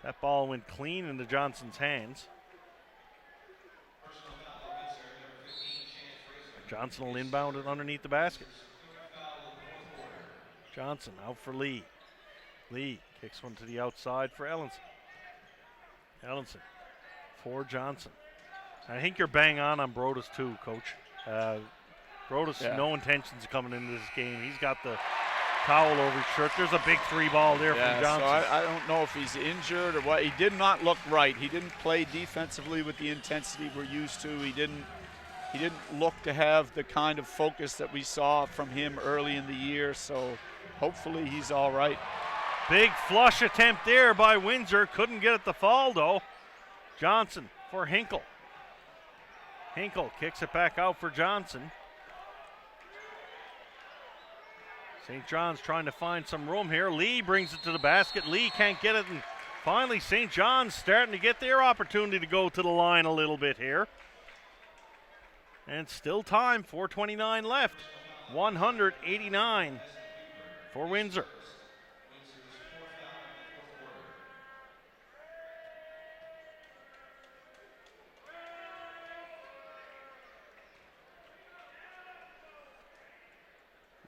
Speaker 1: That ball went clean into Johnson's hands. Johnson will inbound it underneath the basket. Johnson out for Lee. Lee kicks one to the outside for Ellenson. Ellenson for Johnson. I think you're bang on Brodus too, Coach. Brodus, no intentions of coming into this game. He's got the towel over his shirt. There's a big 3 ball there from Johnson.
Speaker 2: So I don't know if he's injured or what. He did not look right. He didn't play defensively with the intensity we're used to. He didn't look to have the kind of focus that we saw from him early in the year. So hopefully he's all right.
Speaker 1: Big flush attempt there by Windsor. Couldn't get it to fall, though. Johnson for Hinkle. Hinkle kicks it back out for Johnson. St. John's trying to find some room here. Lee brings it to the basket. Lee can't get it, and finally St. John's starting to get their opportunity to go to the line a little bit here. And still time, 4:29 left. 189 for Windsor.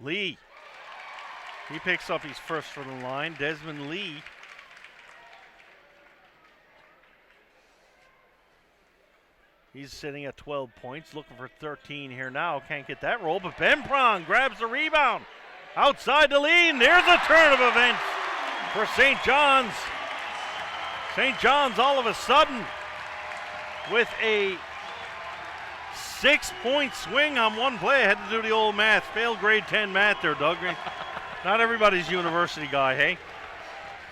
Speaker 1: Lee, he picks up his first from the line. Desmond Lee. He's sitting at 12 points, looking for 13 here now. Can't get that roll, but Ben Prong grabs the rebound. Outside the lead, there's a turn of events for St. John's. St. John's all of a sudden with a 6-point swing on one play. I had to do the old math. Failed grade 10 math there, Doug. Not everybody's a university guy, hey?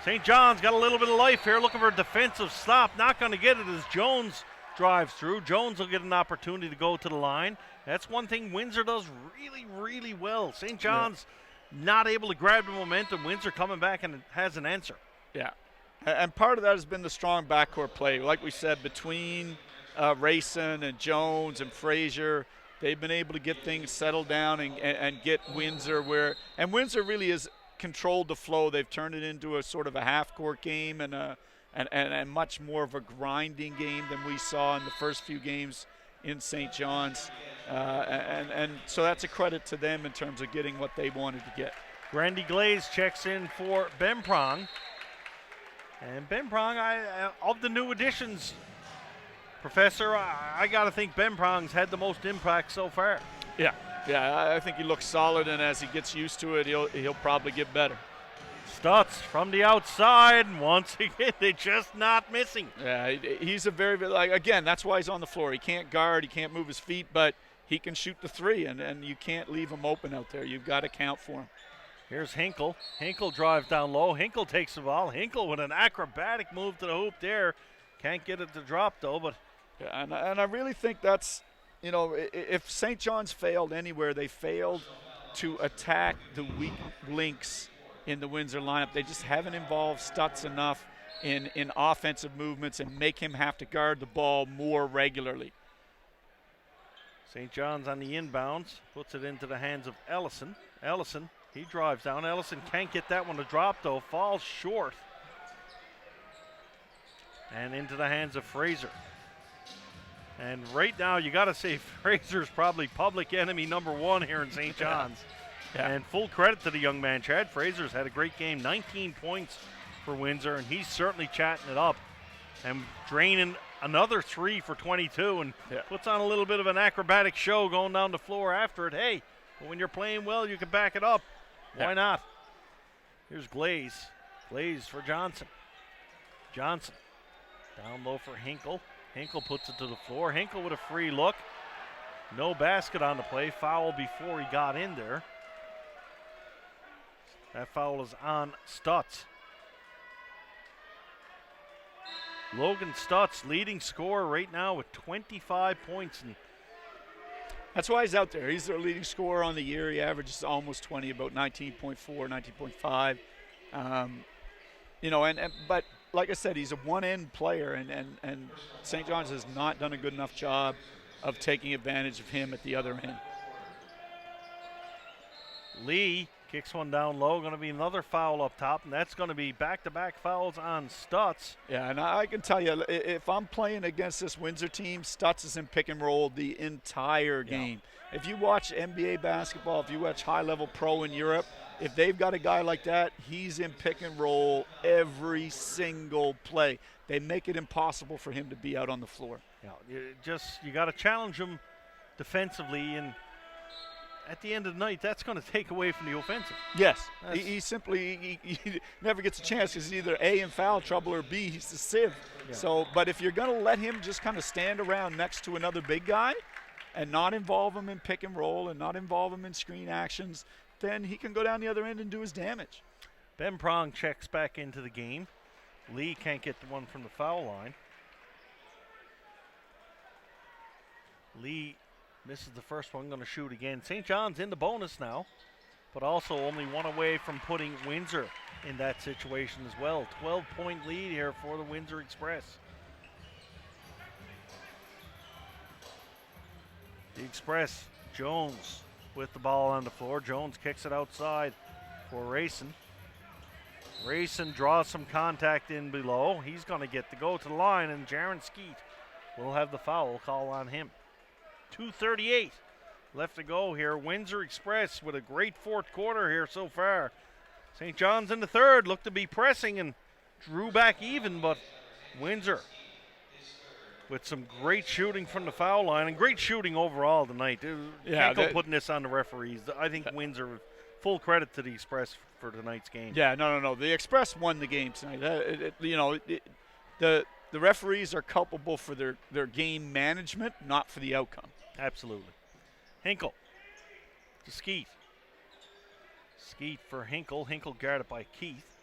Speaker 1: St. John's got a little bit of life here, looking for a defensive stop. Not going to get it as Jones drives through. Jones will get an opportunity to go to the line. That's one thing Windsor does really, really well. St. John's not able to grab the momentum. Windsor coming back and has an answer.
Speaker 2: Yeah. And part of that has been the strong backcourt play. Like we said, between Rayson and Jones and Frazier, they've been able to get things settled down and get Windsor where – and Windsor really has controlled the flow. They've turned it into a sort of a half-court game and much more of a grinding game than we saw in the first few games in St. John's. And so that's a credit to them in terms of getting what they wanted to get.
Speaker 1: Randy Glaze checks in for Bemprong. And Bemprong, of the new additions, Professor, I got to think Bemprong's had the most impact so far.
Speaker 2: Yeah, I think he looks solid, and as he gets used to it, he'll probably get better.
Speaker 1: Stutz from the outside, and once again, they're just not missing.
Speaker 2: Yeah, he's a very, again, that's why he's on the floor. He can't guard, he can't move his feet, but he can shoot the three, and you can't leave him open out there. You've got to count for him.
Speaker 1: Here's Hinkle. Hinkle drives down low. Hinkle takes the ball. Hinkle with an acrobatic move to the hoop there. Can't get it to drop, though, but.
Speaker 2: Yeah, and I really think that's, if St. John's failed anywhere, they failed to attack the weak links in the Windsor lineup. They just haven't involved Stutz enough in offensive movements and make him have to guard the ball more regularly.
Speaker 1: St. John's on the inbounds, puts it into the hands of Ellison. Ellison, he drives down. Ellison can't get that one to drop, though. Falls short. And into the hands of Fraser. And right now, you got to say Fraser's probably public enemy number one here in St. John's.
Speaker 2: Yeah.
Speaker 1: And full credit to the young man. Chad Fraser's had a great game, 19 points for Windsor, and he's certainly chatting it up and draining another 3 for 22 and puts on a little bit of an acrobatic show going down the floor after it. Hey, when you're playing well, you can back it up. Why not? Here's Glaze. Glaze for Johnson. Johnson down low for Hinkle. Hinkle puts it to the floor. Hinkle with a free look. No basket on the play. Foul before he got in there. That foul is on Stutz. Logan Stutz, leading scorer right now with 25 points. And
Speaker 2: that's why he's out there. He's their leading scorer on the year. He averages almost 20, about 19.4, 19.5. But like I said, he's a one-end player, and St. John's has not done a good enough job of taking advantage of him at the other end.
Speaker 1: Lee kicks one down low. Going to be another foul up top, and that's going to be back-to-back fouls on Stutz.
Speaker 2: Yeah, and I can tell you, if I'm playing against this Windsor team, Stutz is in pick and roll the entire game. Yeah. If you watch NBA basketball, if you watch high-level pro in Europe, if they've got a guy like that, he's in pick and roll every single play. They make it impossible for him to be out on the floor.
Speaker 1: Yeah, you got to challenge him defensively, and at the end of the night, that's going to take away from the offensive.
Speaker 2: Yes, he simply never gets a chance because he's either A, in foul trouble, or B, he's a sieve. Yeah. So, but if you're going to let him just kind of stand around next to another big guy and not involve him in pick and roll and not involve him in screen actions, then he can go down the other end and do his damage.
Speaker 1: Bemprong checks back into the game. Lee can't get the one from the foul line. Lee misses the first one, going to shoot again. St. John's in the bonus now, but also only one away from putting Windsor in that situation as well. 12-point lead here for the Windsor Express. The Express, Jones with the ball on the floor. Jones kicks it outside for Rayson. Rayson draws some contact in below. He's going to get to go to the line, and Jaron Skeet will have the foul call on him. 2:38 left to go here. Windsor Express with a great fourth quarter here so far. St. John's in the third looked to be pressing and drew back even, but Windsor with some great shooting from the foul line and great shooting overall tonight. Can't go putting this on the referees. I think Windsor, full credit to the Express for tonight's game.
Speaker 2: Yeah, no. The Express won the game tonight. The referees are culpable for their game management, not for the outcome.
Speaker 1: Absolutely. Hinkle to Skeet. Skeet for Hinkle. Hinkle guarded by Keith.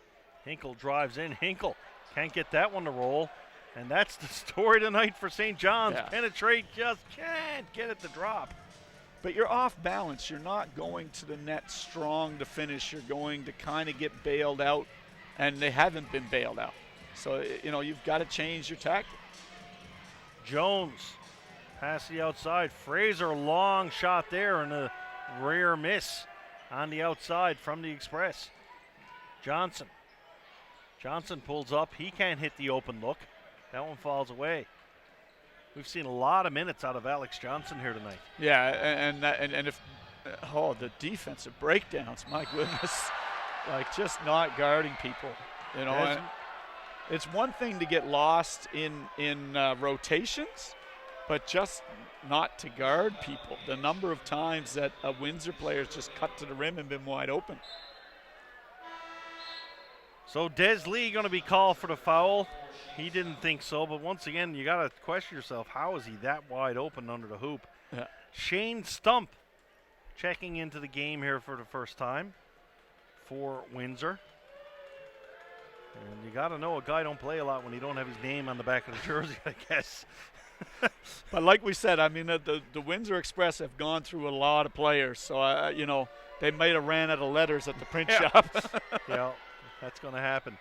Speaker 1: Hinkle drives in. Hinkle can't get that one to roll. And that's the story tonight for St. John's. Yeah. Penetrate, just can't get it to drop.
Speaker 2: But you're off balance. You're not going to the net strong to finish. You're going to kind of get bailed out, and they haven't been bailed out. So, you've got to change your tactic.
Speaker 1: Jones, pass the outside. Fraser, long shot there, and a rare miss on the outside from the Express. Johnson pulls up. He can't hit the open look. That one falls away. We've seen a lot of minutes out of Alex Johnson here tonight.
Speaker 2: Yeah, and if the defensive breakdowns, my goodness, like just not guarding people, you know. And it's one thing to get lost in rotations, but just not to guard people. The number of times that a Windsor player's just cut to the rim and been wide open.
Speaker 1: So Des Lee going to be called for the foul. He didn't think so, but once again, you got to question yourself, how is he that wide open under the hoop?
Speaker 2: Yeah.
Speaker 1: Shane Stump checking into the game here for the first time for Windsor. And you got to know a guy don't play a lot when he don't have his name on the back of the jersey, I guess.
Speaker 2: But like we said, I mean, the Windsor Express have gone through a lot of players, so, you know, they might have ran out of letters at the print shop.
Speaker 1: Yeah, that's going to happen.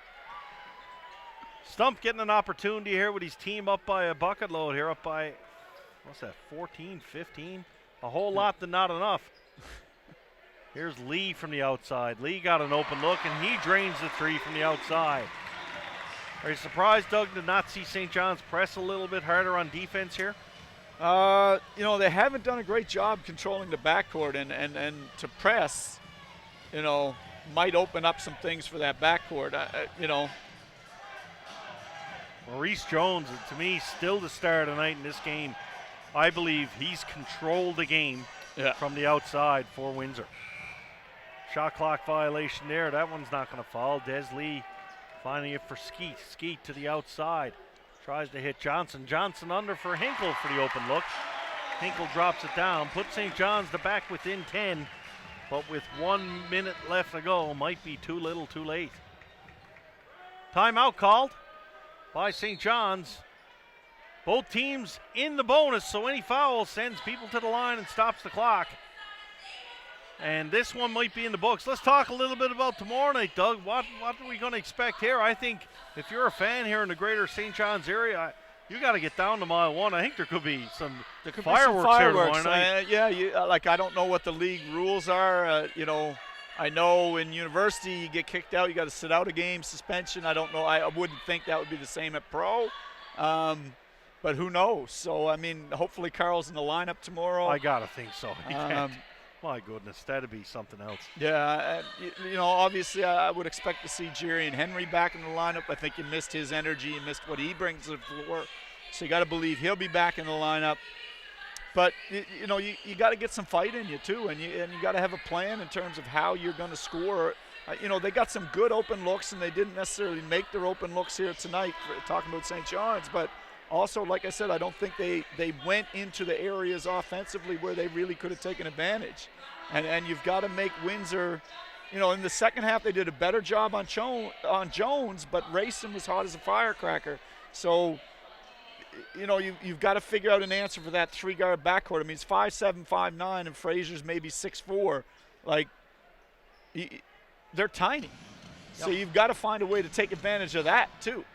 Speaker 1: Stump getting an opportunity here with his team up by a bucket load here, up by, what's that, 14, 15? A whole lot to not enough. Here's Lee from the outside. Lee got an open look, and he drains the three from the outside. Are you surprised, Doug, to not see St. John's press a little bit harder on defense here?
Speaker 2: You know, they haven't done a great job controlling the backcourt, and to press, you know, might open up some things for that backcourt, you know.
Speaker 1: Maurice Jones, to me, still the star tonight in this game. I believe he's controlled the game from the outside for Windsor. Shot clock violation there. That one's not going to fall. Des Lee finding it for Skeet. Skeet to the outside. Tries to hit Johnson. Johnson under for Hinkle for the open look. Hinkle drops it down. Puts St. John's the back within 10. But with 1 minute left to go, might be too little too late. Timeout called by St. John's. Both teams in the bonus, so any foul sends people to the line and stops the clock. And this one might be in the books. Let's talk a little bit about tomorrow night, Doug. What are we going to expect here? I think if you're a fan here in the greater St. John's area, you got to get down to mile one. I think there could be some fireworks here tomorrow night.
Speaker 2: I don't know what the league rules are. You know, I know in university you get kicked out, you got to sit out a game, suspension. I don't know. I wouldn't think that would be the same at pro. But who knows? So, I mean, hopefully Carl's in the lineup tomorrow.
Speaker 1: I got to think so. He can't. My goodness, that'd be something else.
Speaker 2: Yeah, you know, obviously I would expect to see Jerry and Henry back in the lineup. I think you missed his energy, you missed what he brings to the floor. So you got to believe he'll be back in the lineup. But, you know, you got to get some fight in you, too, and you got to have a plan in terms of how you're going to score. You know, they got some good open looks, and they didn't necessarily make their open looks here tonight, talking about St. John's. But also, like I said, I don't think they went into the areas offensively where they really could have taken advantage. And you've got to make Windsor, you know, in the second half they did a better job on Jones, but Rayson was hot as a firecracker. So, you know, you've got to figure out an answer for that three-guard backcourt. I mean, it's 5'7", 5'9", and Fraser's maybe 6'4". Like, they're tiny. So you've got to find a way to take advantage of that, too.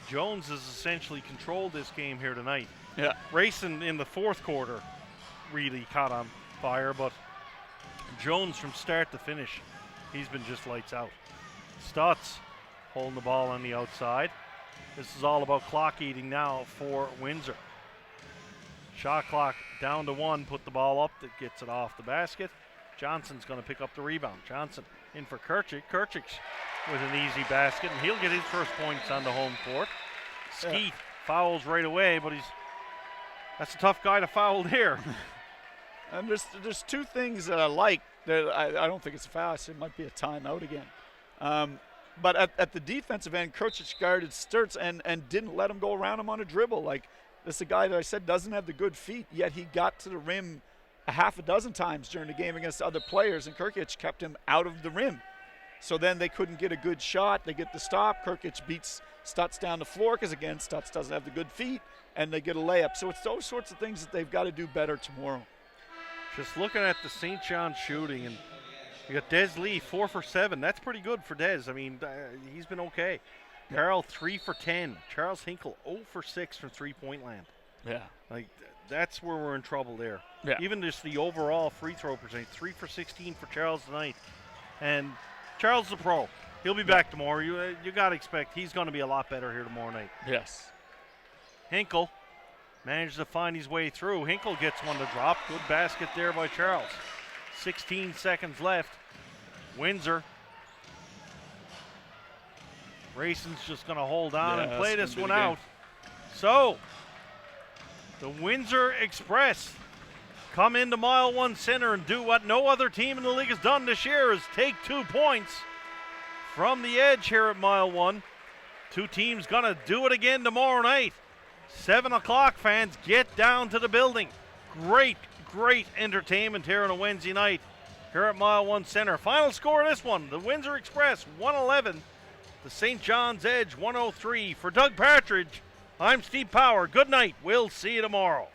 Speaker 1: Jones has essentially controlled this game here tonight.
Speaker 2: Yeah.
Speaker 1: Rayson in the fourth quarter really caught on fire, but Jones from start to finish, he's been just lights out. Stutz holding the ball on the outside. This is all about clock eating now for Windsor. Shot clock down to 1, put the ball up, that gets it off the basket. Johnson's going to pick up the rebound. Johnson in for Kirchik. Kirchik with an easy basket, and he'll get his first points on the home court. Skeet fouls right away, but that's a tough guy to foul there.
Speaker 2: And there's two things that I like. That I don't think it's a foul. I said it might be a timeout again. But at the defensive end, Kirchich guarded Sturts and didn't let him go around him on a dribble. Like, this is a guy that I said doesn't have the good feet, yet he got to the rim a half a dozen times during the game against other players, and Kirchich kept him out of the rim. So then they couldn't get a good shot. They get the stop. Kirchich beats Stutz down the floor because, again, Stutz doesn't have the good feet, and they get a layup. So it's those sorts of things that they've got to do better tomorrow.
Speaker 1: Just looking at the St. John's shooting, and you got Des Lee 4 for 7. That's pretty good for Des. I mean, he's been okay. Carl 3 for 10. Charles Hinkle 0 for 6 from three-point land.
Speaker 2: Yeah.
Speaker 1: Like, that's where we're in trouble there.
Speaker 2: Yeah.
Speaker 1: Even just the overall free throw percentage, 3 for 16 for Charles tonight. And Charles is a pro. He'll be back tomorrow. You got to expect he's going to be a lot better here tomorrow night.
Speaker 2: Yes.
Speaker 1: Hinkle managed to find his way through. Hinkle gets one to drop. Good basket there by Charles. 16 seconds left. Windsor. Grayson's just going to hold on and play this one out. So, the Windsor Express come into Mile One Center and do what no other team in the league has done this year, is take 2 points from the edge here at Mile One. Two teams going to do it again tomorrow night. 7 o'clock, fans, get down to the building. Great entertainment here on a Wednesday night here at Mile One Center. Final score of this one, the Windsor Express 111, the St. John's Edge 103. For Doug Partridge, I'm Steve Power. Good night. We'll see you tomorrow.